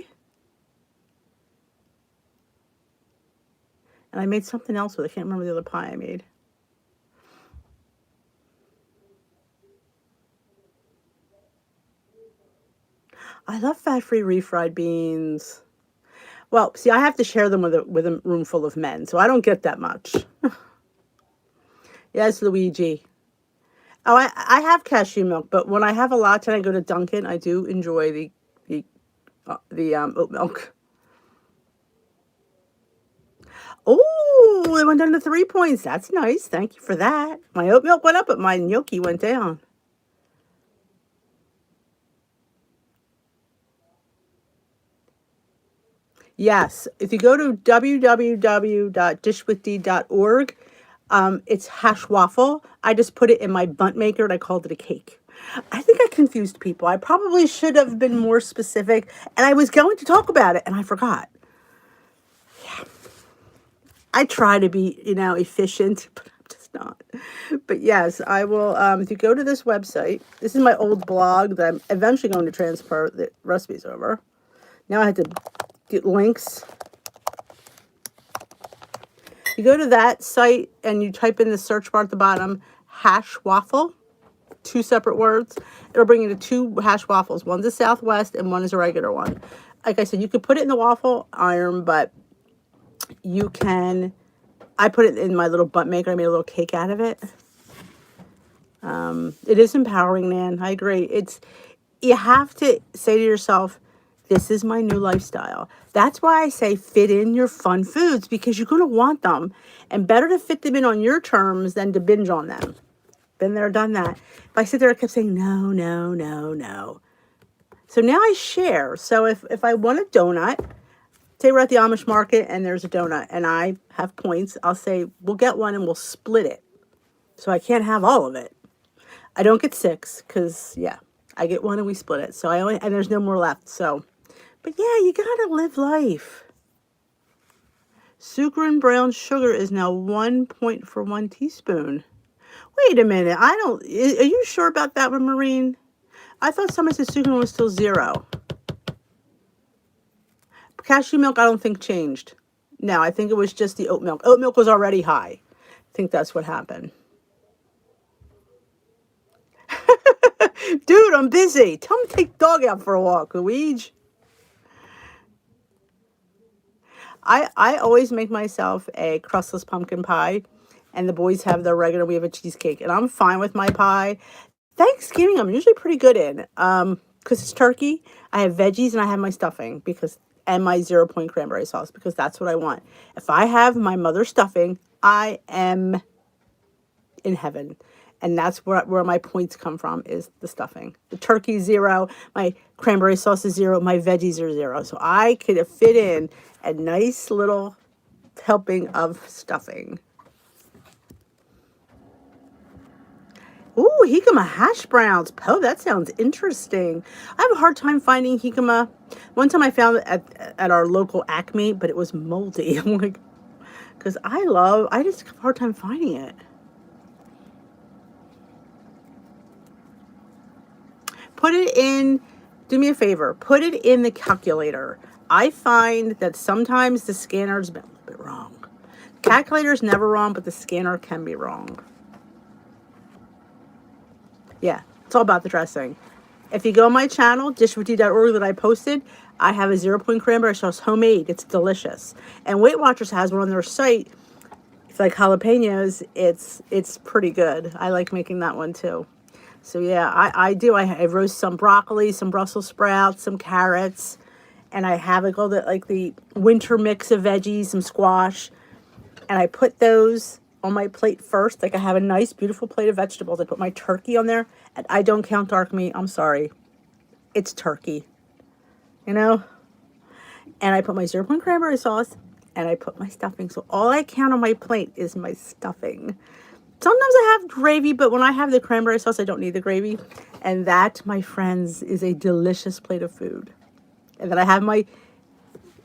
Speaker 1: and I made something else with it. I can't remember the other pie I made. I love fat-free refried beans. Well, see, I have to share them with a room full of men, so I don't get that much. Yes, Luigi. Oh, I have cashew milk, but when I have a latte and I go to Dunkin', I do enjoy the oat milk. Oh, it went down to 3 points. That's nice. Thank you for that. My oat milk went up, but my gnocchi went down. Yes, if you go to www.dishwithdee.org, it's hash waffle. I just put it in my bunt maker and I called it a cake. I think I confused people. I probably should have been more specific, and I was going to talk about it and I forgot. I try to be, efficient, but I'm just not. But yes, I will. If you go to this website, this is my old blog that I'm eventually going to transfer the recipes over. Now I have to get links. You go to that site and you type in the search bar at the bottom, hash waffle, 2 separate words. It'll bring you to 2 hash waffles. One's a Southwest and one is a regular one. Like I said, you could put it in the waffle iron, but you can, I put it in my little bunt maker. I made a little cake out of it. It is empowering, man. I agree. You have to say to yourself, this is my new lifestyle. That's why I say fit in your fun foods, because you're going to want them, and better to fit them in on your terms than to binge on them. Been there, done that. If I sit there, I kept saying, no, no, no, no. So now I share. So if I want a donut, say we're at the Amish market and there's a donut and I have points, I'll say, we'll get one and we'll split it. So I can't have all of it. I don't get 6 because, yeah, I get one and we split it. So and there's no more left. So, but yeah, you got to live life. Sucre and brown sugar is now 1 point for 1 teaspoon. Wait a minute. Are you sure about that one, Maureen? I thought somebody said sucre was still 0. Cashew milk, I don't think changed. No, I think it was just the oat milk. Oat milk was already high. I think that's what happened. Dude, I'm busy. Tell him to take the dog out for a walk, Luigi. I always make myself a crustless pumpkin pie, and the boys have their regular. We have a cheesecake, and I'm fine with my pie. Thanksgiving, I'm usually pretty good in, because it's turkey. I have veggies and I have my stuffing and my 0 point cranberry sauce, because that's what I want. If I have my mother's stuffing, I am in heaven. And that's where my points come from, is the stuffing. The turkey 0, my cranberry sauce is 0, my veggies are 0. So I could fit in a nice little helping of stuffing. Ooh, jicama hash browns. Oh, that sounds interesting. I have a hard time finding jicama. One time I found it at our local Acme, but it was moldy. I'm like, because I just have a hard time finding it. Put it in do me a favor, put it in the calculator. I find that sometimes the scanner's been a little bit wrong. Calculator's never wrong, but the scanner can be wrong. Yeah, it's all about the dressing. If you go on my channel, dishwithdee.org, that I posted, I have a 0-point cranberry sauce, homemade. It's delicious. And Weight Watchers has one on their site. It's like jalapenos. It's pretty good. I like making that one too. So yeah, I do. I roast some broccoli, some Brussels sprouts, some carrots, and I have like all the winter mix of veggies, some squash, and I put those on my plate first. Like I have a nice, beautiful plate of vegetables. I put my turkey on there, and I don't count dark meat. I'm sorry, it's turkey, you know. And I put my 0-point cranberry sauce, and I put my stuffing. So all I count on my plate is my stuffing. Sometimes I have gravy, but when I have the cranberry sauce, I don't need the gravy. And that, my friends, is a delicious plate of food. And then I have my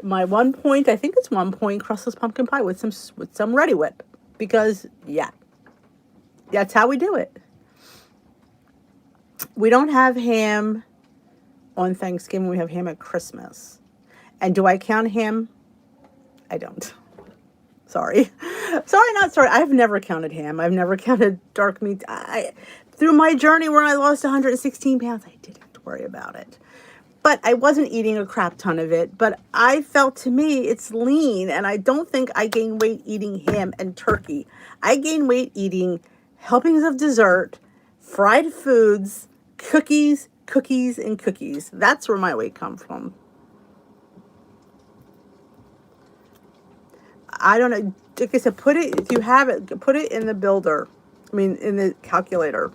Speaker 1: 1 point, I think it's 1 point crustless pumpkin pie with some Ready Whip. Because, yeah, that's how we do it. We don't have ham on Thanksgiving. We have ham at Christmas. And do I count ham? I don't. Sorry. Sorry, not sorry. I've never counted ham. I've never counted dark meat. Through my journey where I lost 116 pounds, I didn't worry about it. But I wasn't eating a crap ton of it. But I felt, to me, it's lean. And I don't think I gain weight eating ham and turkey. I gain weight eating helpings of dessert, fried foods, cookies, and cookies. That's where my weight comes from. I don't know. Like I said, if you have it, put it in the builder. In the calculator.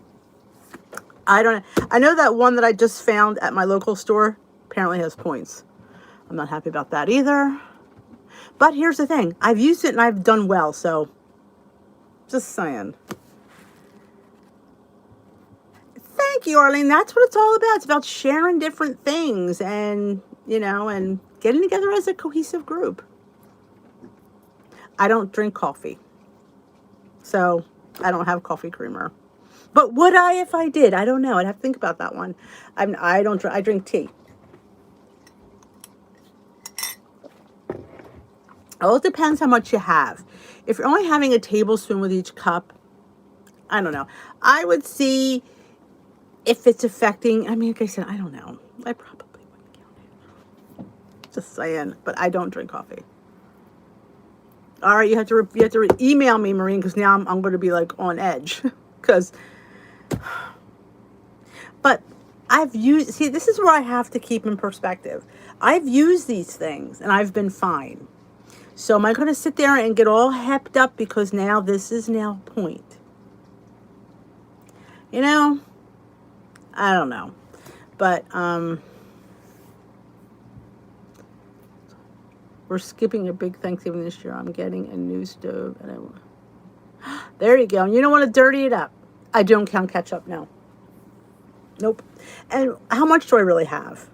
Speaker 1: I don't know. I know that one that I just found at my local store apparently has points. I'm not happy about that either. But here's the thing. I've used it and I've done well. So, just saying. Thank you, Arlene. That's what it's all about. It's about sharing different things and, and getting together as a cohesive group. I don't drink coffee. So, I don't have coffee creamer. But would I if I did? I don't know. I'd have to think about that one. I drink tea. Well, it depends how much you have. If you're only having a tablespoon with each cup, I don't know. I would see if it's affecting, like I said, I don't know. I probably wouldn't count it. Just saying. But I don't drink coffee. All right, you have to email me, Maureen, because now I'm going to be like on edge. But this is where I have to keep in perspective. I've used these things and I've been fine. So am I going to sit there and get all hepped up because now this is now point? I don't know. But, we're skipping a big Thanksgiving this year. I'm getting a new stove. There you go. And you don't want to dirty it up. I don't count ketchup, no. Nope. And how much do I really have?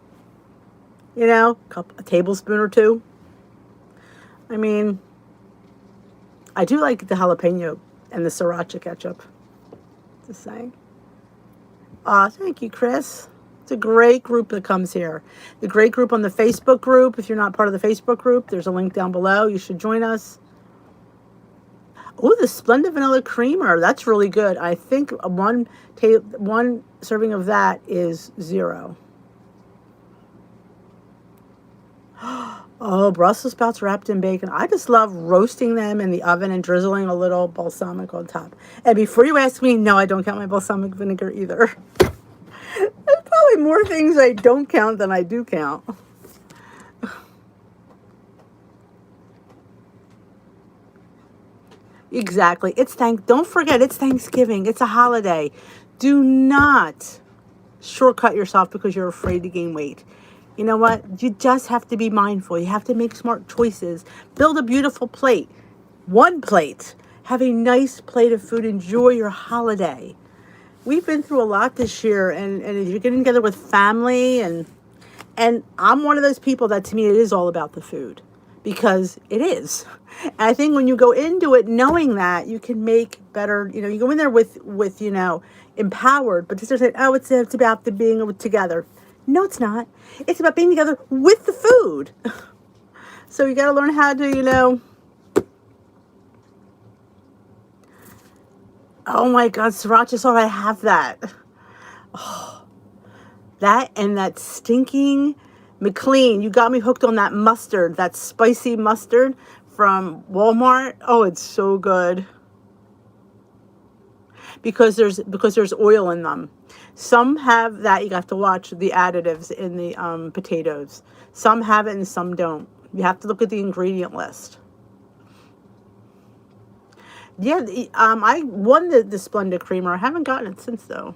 Speaker 1: A tablespoon or two. I do like the jalapeno and the sriracha ketchup. Just saying. Thank you, Chris. It's a great group that comes here. The great group on the Facebook group. If you're not part of the Facebook group, there's a link down below. You should join us. Oh, the Splendid Vanilla Creamer. That's really good. I think one serving of that is 0. Oh, Brussels sprouts wrapped in bacon. I just love roasting them in the oven and drizzling a little balsamic on top. And before you ask me, no, I don't count my balsamic vinegar either. There's probably more things I don't count than I do count. Exactly. Don't forget, it's Thanksgiving. It's a holiday. Do not shortcut yourself because you're afraid to gain weight. You know what? You just have to be mindful. You have to make smart choices. Build a beautiful plate. One plate. Have a nice plate of food. Enjoy your holiday. We've been through a lot this year, and you're getting together with family, and I'm one of those people that, to me, it is all about the food, because it is. And I think when you go into it knowing that, you can make better, you go in there with empowered, but just say, oh, it's about the being together. No, it's not. It's about being together with the food. So you got to learn how to, oh my God, sriracha sauce, I have that. Oh, that and that stinking McLean. You got me hooked on that mustard, that spicy mustard from Walmart. Oh, it's so good. Because there's oil in them. Some have that. You have to watch the additives in the potatoes. Some have it and some don't. You have to look at the ingredient list. Yeah, I won the Splendid Creamer. I haven't gotten it since though.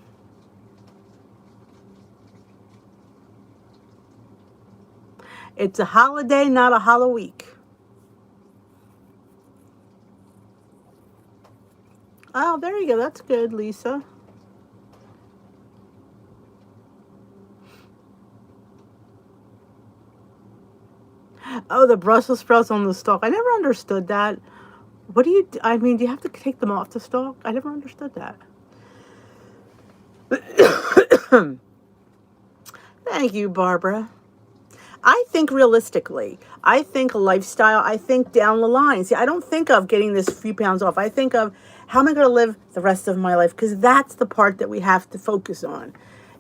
Speaker 1: It's a holiday, not a hollow week. Oh, there you go. That's good, Lisa. Oh, the Brussels sprouts on the stalk. I never understood that. What do you, I mean, do you have to take them off the stalk? I never understood that. Thank you, Barbara. I think realistically. I think lifestyle. I think down the line. See, I don't think of getting this few pounds off. I think of how am I going to live the rest of my life? Because that's the part that we have to focus on.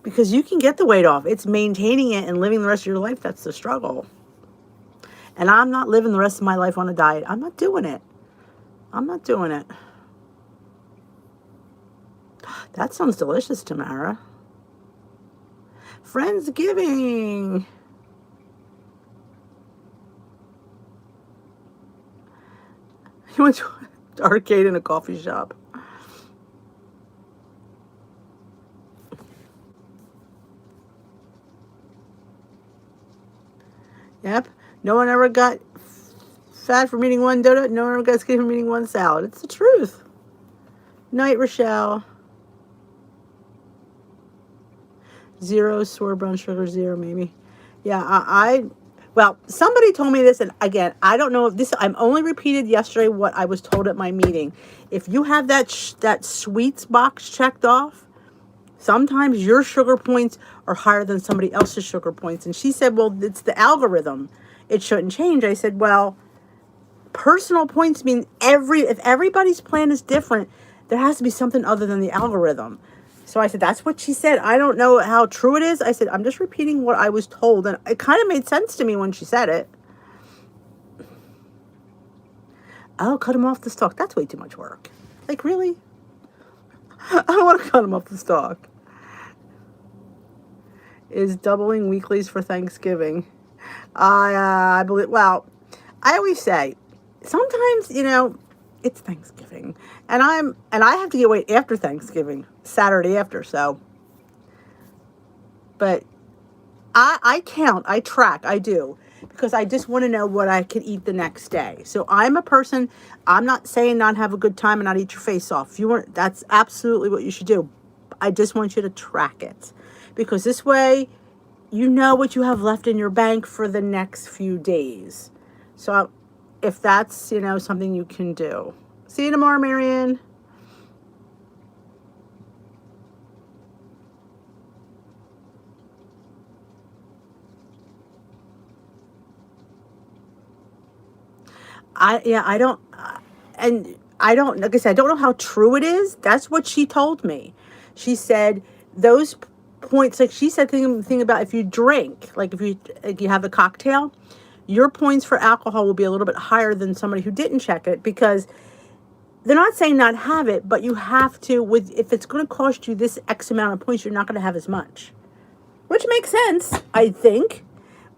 Speaker 1: Because you can get the weight off. It's maintaining it and living the rest of your life that's the struggle. And I'm not living the rest of my life on a diet. I'm not doing it. I'm not doing it. That sounds delicious, Tamara. Friendsgiving. You went to an arcade and a coffee shop. Yep. No one ever got fat from eating one donut. No one ever got skinny from eating one salad. It's the truth. Night, Rochelle. 0 sore brown sugar, 0 maybe. Yeah, well, somebody told me this, and again, I don't know if this, I'm only repeated yesterday what I was told at my meeting. If you have that sweets box checked off, sometimes your sugar points are higher than somebody else's sugar points. And she said, well, it's the algorithm. It shouldn't change. I said, well, personal points mean if everybody's plan is different, there has to be something other than the algorithm. So I said, that's what she said. I don't know how true it is. I said, I'm just repeating what I was told. And it kind of made sense to me when she said it. Oh, cut them off the stalk. That's way too much work. Like, really? I don't want to cut them off the stalk. Is doubling weeklies for Thanksgiving. I believe, well, I always say, sometimes, it's Thanksgiving. And I have to get weight after Thanksgiving, Saturday after, so. But I count, I track, I do. Because I just want to know what I can eat the next day. So I'm a person, I'm not saying not have a good time and not eat your face off. If you want, that's absolutely what you should do. I just want you to track it. Because this way, you know what you have left in your bank for the next few days. So if that's, something you can do. See you tomorrow, Marianne. I don't, and I don't, like I said, I don't know how true it is. That's what she told me. She said those points, like she said, thing about if you drink, like if you have a cocktail, your points for alcohol will be a little bit higher than somebody who didn't check it, because they're not saying not have it, but you have to, if it's going to cost you this X amount of points, you're not going to have as much, which makes sense, I think,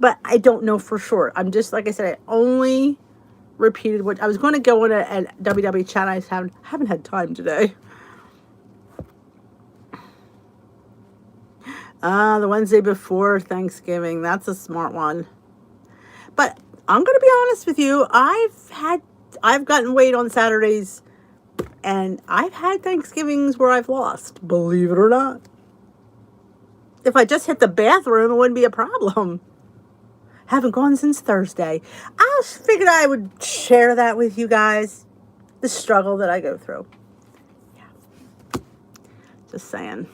Speaker 1: but I don't know for sure. I'm just, like I said, I only repeated what I was going to go on a WW chat. I haven't had time today. The Wednesday before Thanksgiving. That's a smart one. But I'm going to be honest with you. I've gotten weight on Saturdays, and I've had Thanksgivings where I've lost, believe it or not. If I just hit the bathroom, it wouldn't be a problem. Haven't gone since Thursday. I figured I would share that with you guys. The struggle that I go through. Yeah. Just saying.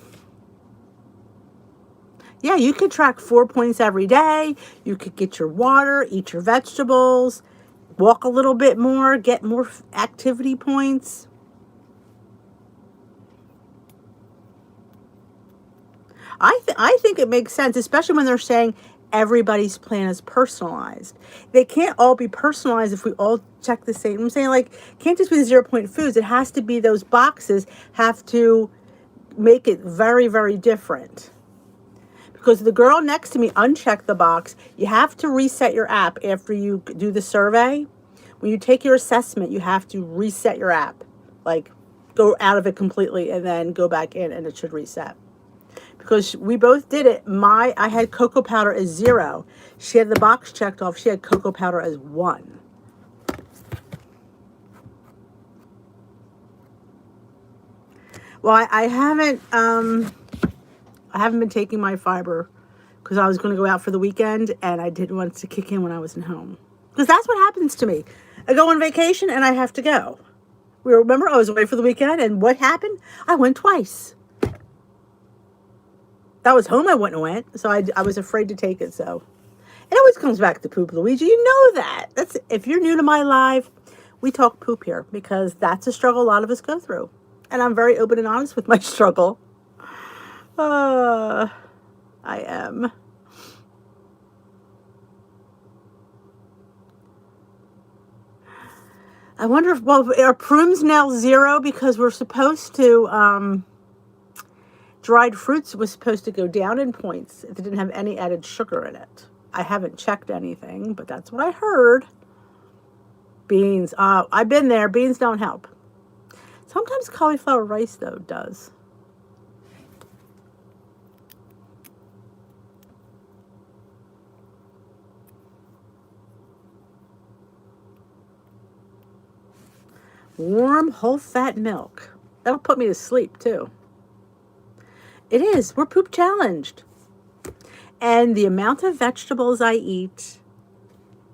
Speaker 1: Yeah, you could track 4 points every day. You could get your water, eat your vegetables, walk a little bit more, get more activity points. I think it makes sense, especially when they're saying everybody's plan is personalized. They can't all be personalized if we all check the same. I'm saying, like, can't just be the 0 point foods. It has to be those boxes have to make it very, very different. Because the girl next to me unchecked the box. You have to reset your app after you do the survey. When you take your assessment, you have to reset your app. Like, go out of it completely and then go back in, and it should reset. Because we both did it. I had cocoa powder as 0. She had the box checked off. She had cocoa powder as 1. Well, I haven't been taking my fiber because I was going to go out for the weekend and I didn't want it to kick in when I wasn't home. Because that's what happens to me. I go on vacation and I have to go. Remember, I was away for the weekend, and what happened? I went twice. That was home, I wouldn't have went, so I was afraid to take it. So it always comes back to poop, Luigi. You know that. That's, if you're new to my live, we talk poop here because that's a struggle a lot of us go through, and I'm very open and honest with my struggle. I am. I wonder if, well, are prunes now 0 because we're supposed to, dried fruits was supposed to go down in points if it didn't have any added sugar in it. I haven't checked anything, but that's what I heard. Beans. I've been there. Beans don't help. Sometimes cauliflower rice, though, does. Warm, whole-fat milk. That'll put me to sleep, too. It is. We're poop challenged. And the amount of vegetables I eat,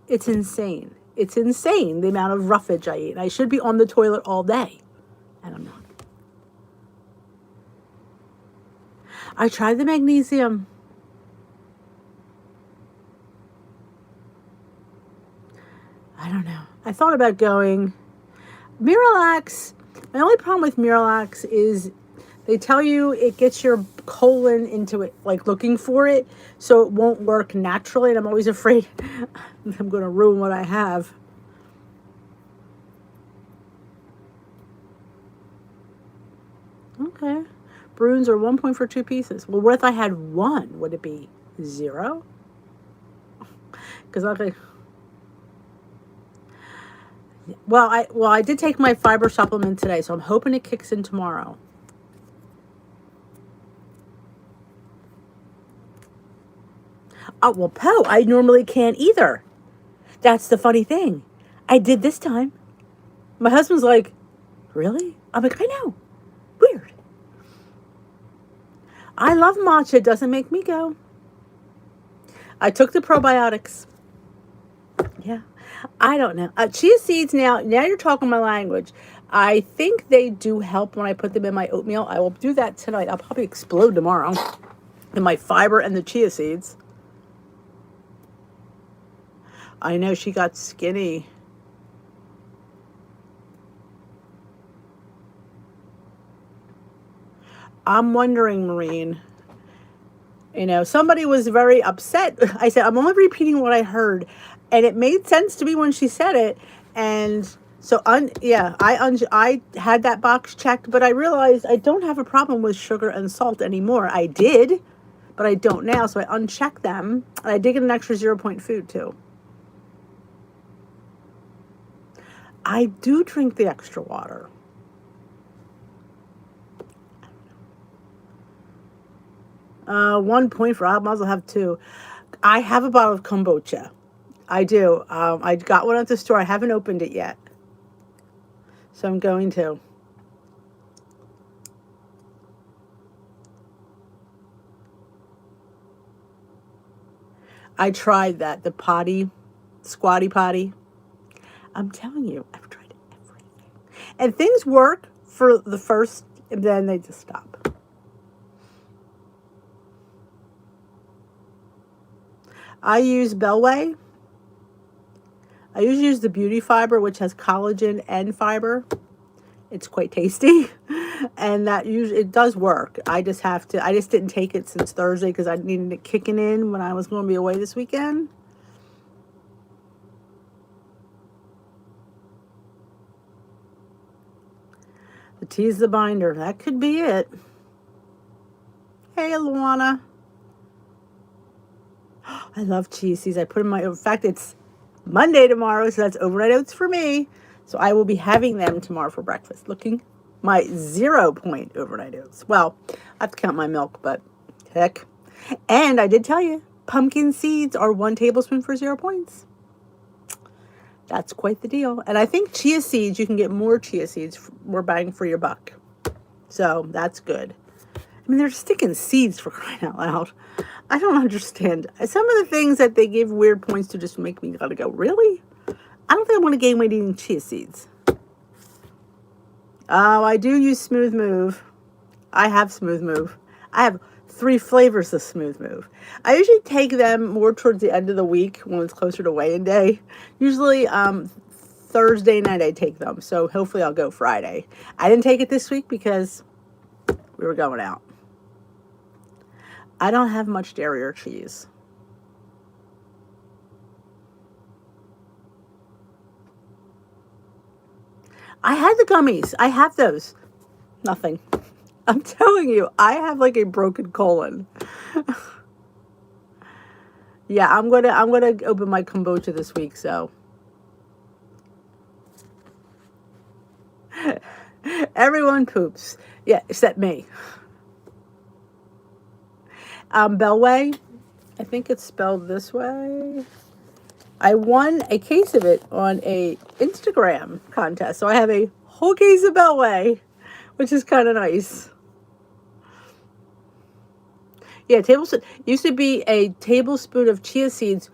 Speaker 1: it's insane. It's insane, the amount of roughage I eat. I should be on the toilet all day. And I'm not. I tried the magnesium. I don't know. I thought about going. Miralax, my only problem with Miralax is they tell you it gets your colon into it, like looking for it, so it won't work naturally, and I'm always afraid I'm going to ruin what I have. Okay. Bruins are 1 point for 2 pieces. Well, what if I had 1? Would it be 0? Because okay. Well, I did take my fiber supplement today, so I'm hoping it kicks in tomorrow. Oh, well, Poe, I normally can't either. That's the funny thing. I did this time. My husband's like, really? I'm like, I know. Weird. I love matcha. It doesn't make me go. I took the probiotics. Yeah. I don't know. Chia seeds now you're talking my language. I think they do help when I put them in my oatmeal. I will do that tonight. I'll probably explode tomorrow in my fiber and the chia seeds. I know she got skinny. I'm wondering, Maureen. You know, somebody was very upset. I said, I'm only repeating what I heard. And it made sense to me when she said it. And so, I had that box checked, but I realized I don't have a problem with sugar and salt anymore. I did, but I don't now. So I unchecked them. And I did get an extra 0 point food, too. I do drink the extra water. 1 point for, I might as well have 2. I have a bottle of kombucha. I do. I got one at the store. I haven't opened it yet. So I'm going to. I tried that. The potty, squatty potty. I'm telling you, I've tried everything. And things work for the first, and then they just stop. I use Bellway. I usually use the Beauty Fiber, which has collagen and fiber. It's quite tasty, and that usually it does work. I just didn't take it since Thursday because I needed it kicking in when I was going to be away this weekend. The tea's the binder. That could be it. Hey, Luana. I love chia seeds. I put in fact, it's Monday tomorrow, so that's overnight oats for me. So I will be having them tomorrow for breakfast. Looking my 0 point overnight oats. Well, I have to count my milk, but heck. And I did tell you, pumpkin seeds are 1 tablespoon for 0 points. That's quite the deal. And I think chia seeds, you can get more chia seeds, more bang for your buck. So that's good. I mean, they're sticking seeds for crying out loud. I don't understand. Some of the things that they give weird points to just make me gotta go, really? I don't think I want to gain weight eating chia seeds. Oh, I do use Smooth Move. I have Smooth Move. I have 3 flavors of Smooth Move. I usually take them more towards the end of the week when it's closer to weigh-in day. Usually Thursday night I take them, so hopefully I'll go Friday. I didn't take it this week because we were going out. I don't have much dairy or cheese. I had the gummies. I have those. Nothing. I'm telling you, I have like a broken colon. Yeah, I'm gonna open my kombucha this week, so. Everyone poops. Yeah, except me. Bellway, I think it's spelled this way. I won a case of it on a Instagram contest. So I have a whole case of Bellway, which is kind of nice. Yeah, tablespoon. Used to be a tablespoon of chia seeds.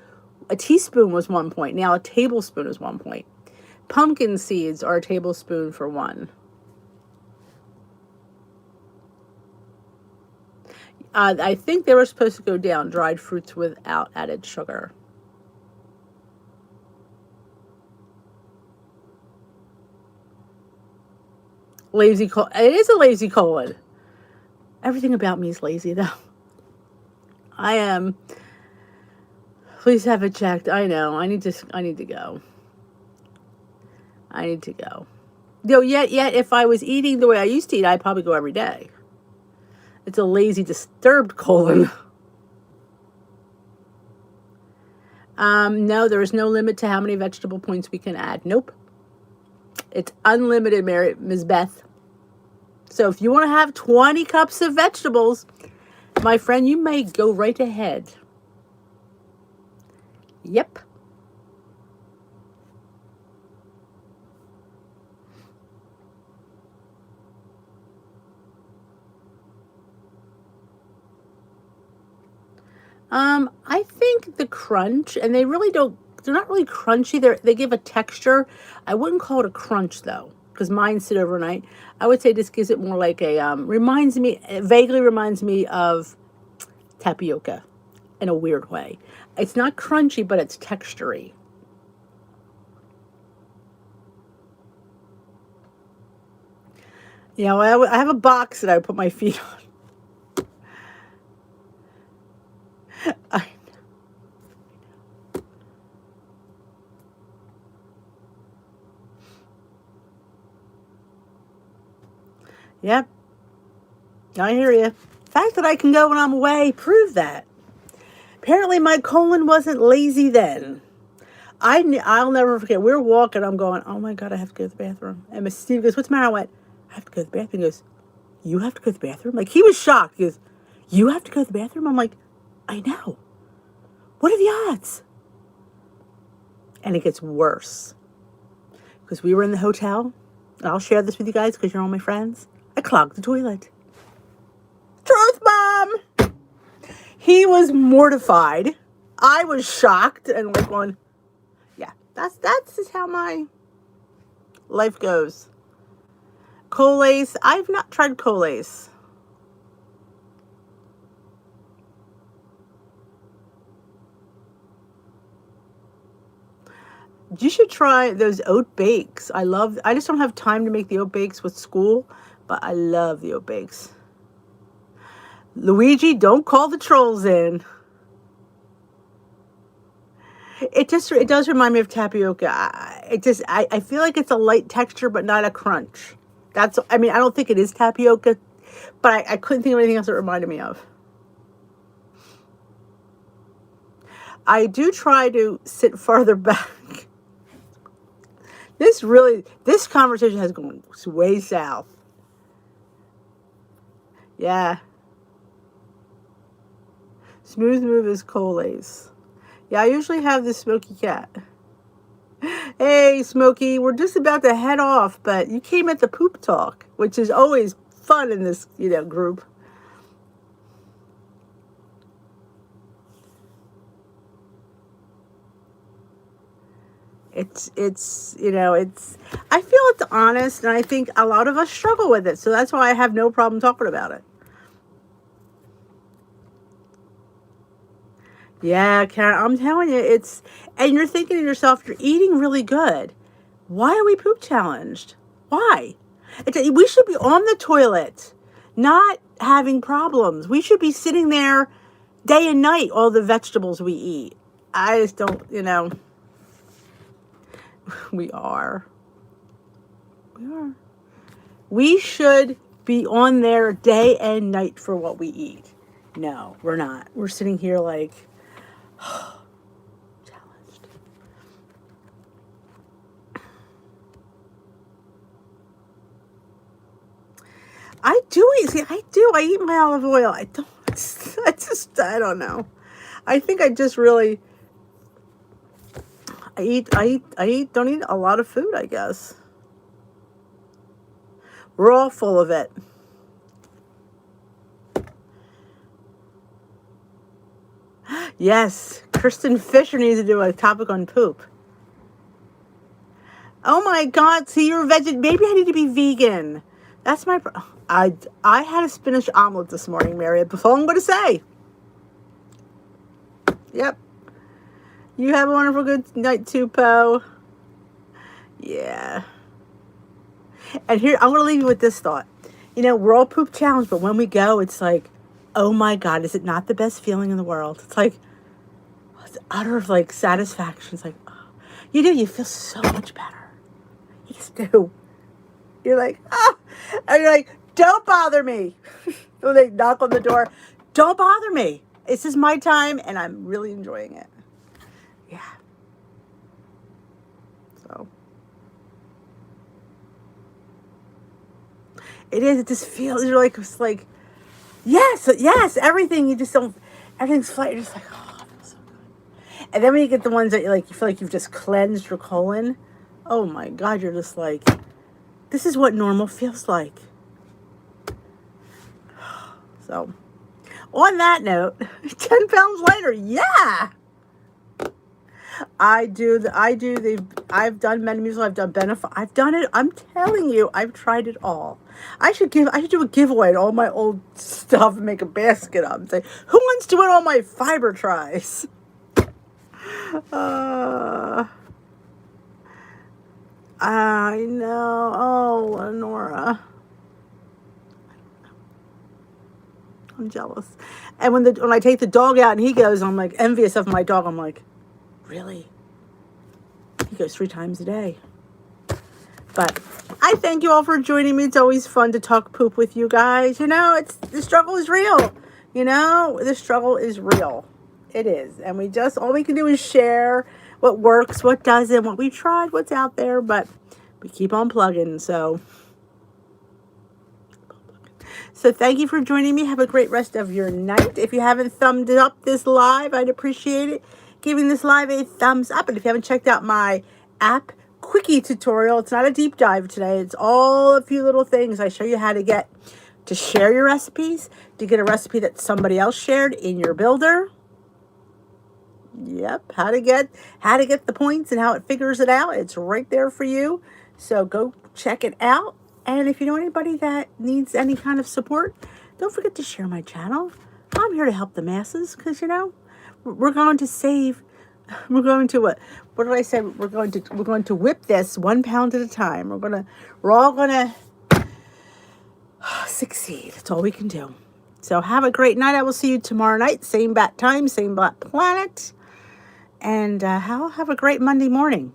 Speaker 1: A teaspoon was 1 point. Now a tablespoon is 1 point. Pumpkin seeds are a tablespoon for 1. I think they were supposed to go down, dried fruits without added sugar. Lazy colon. It is a lazy colon. Everything about me is lazy, though. I am. Please have it checked. I know. I need to go. I need to go. Though yet, if I was eating the way I used to eat, I'd probably go every day. It's a lazy, disturbed colon. No, there is no limit to how many vegetable points we can add. Nope. It's unlimited, Ms. Beth. So if you want to have 20 cups of vegetables, my friend, you may go right ahead. Yep. I think the crunch, and they really don't, they're not really crunchy. They give a texture. I wouldn't call it a crunch though, because mine sit overnight. I would say this gives it more like a, it vaguely reminds me of tapioca in a weird way. It's not crunchy, but it's textury. You know, I have a box that I put my feet on. I know. Yep. I hear you. The fact that I can go when I'm away, prove that. Apparently my colon wasn't lazy then. I'll never forget. We're walking. I'm going, oh my God, I have to go to the bathroom. And Miss Steve goes, what's the matter? I went, I have to go to the bathroom. He goes, you have to go to the bathroom? Like, he was shocked. He goes, you have to go to the bathroom? I'm like, I know. What are the odds? And it gets worse. Because we were in the hotel. And I'll share this with you guys because you're all my friends. I clogged the toilet. Truth bomb! He was mortified. I was shocked and like going, yeah, that's just how my life goes. Colace. I've not tried Colace. You should try those oat bakes. I just don't have time to make the oat bakes with school, but I love the oat bakes. Luigi, don't call the trolls in. It does remind me of tapioca. I feel like it's a light texture, but not a crunch. I mean, I don't think it is tapioca, but I couldn't think of anything else it reminded me of. I do try to sit farther back. This conversation has gone way south. Yeah. Smooth move is Colace. Yeah, I usually have the Smoky Cat. Hey, Smokey, we're just about to head off, but you came at the poop talk, which is always fun in this, group. I feel it's honest, and I think a lot of us struggle with it, so that's why I have no problem talking about it. Yeah, Karen, I'm telling you, and you're thinking to yourself, you're eating really good. Why are we poop challenged? Why? We should be on the toilet, not having problems. We should be sitting there day and night, all the vegetables we eat. I just don't, we are. We should be on there day and night for what we eat. No, we're not. We're sitting here like, challenged. I do eat. See, I do. I eat my olive oil. I don't. I don't know. I think I just really. Don't eat a lot of food, I guess. We're all full of it. Yes, Kristen Fisher needs to do a topic on poop. Oh my God, see, you're a vegetarian. Maybe I need to be vegan. That's my... I had a spinach omelet this morning, Mary. That's all I'm going to say. Yep. You have a wonderful good night too, Po. Yeah. And here, I'm going to leave you with this thought. We're all poop challenged, but when we go, it's like, oh my God, is it not the best feeling in the world? It's like, it's utter like satisfaction. It's like, oh, you feel so much better. You just do. You're like, oh, and you're like, don't bother me. When they knock on the door, don't bother me. This is my time, and I'm really enjoying it. Yeah. So. It is. It just feels. You're like, it's like, yes, everything. You just don't. Everything's flat. You're just like, oh, it feels so good. And then when you get the ones that you feel like you've just cleansed your colon. Oh my God, you're just like, this is what normal feels like. So, on that note, 10 pounds lighter. Yeah. I've done Metamucil, I've done Benefit, I've done it. I'm telling you, I've tried it all. I should do a giveaway to all my old stuff and make a basket up and say, who wants to win all my fiber tries? I know. Oh, Lenora. I'm jealous. And when I take the dog out and he goes, I'm like envious of my dog. I'm like, really? He goes 3 times a day. But I thank you all for joining me. It's always fun to talk poop with you guys. The struggle is real. The struggle is real. It is. And all we can do is share what works, what doesn't, what we tried, what's out there. But we keep on plugging. So thank you for joining me. Have a great rest of your night. If you haven't thumbed up this live, I'd appreciate it. Giving this live a thumbs up. And if you haven't checked out my app quickie tutorial, it's not a deep dive today. It's all a few little things. I show you how to share your recipes, to get a recipe that somebody else shared in your builder. Yep, how to get the points and how it figures it out. It's right there for you. So go check it out. And if you know anybody that needs any kind of support, don't forget to share my channel. I'm here to help the masses because, we're going to save We're going to what did I say? We're going to whip this 1 pound at a time. We're all gonna succeed. That's all we can do. So have a great night. I will see you tomorrow night. Same bat time, same bat planet. And have a great Monday morning.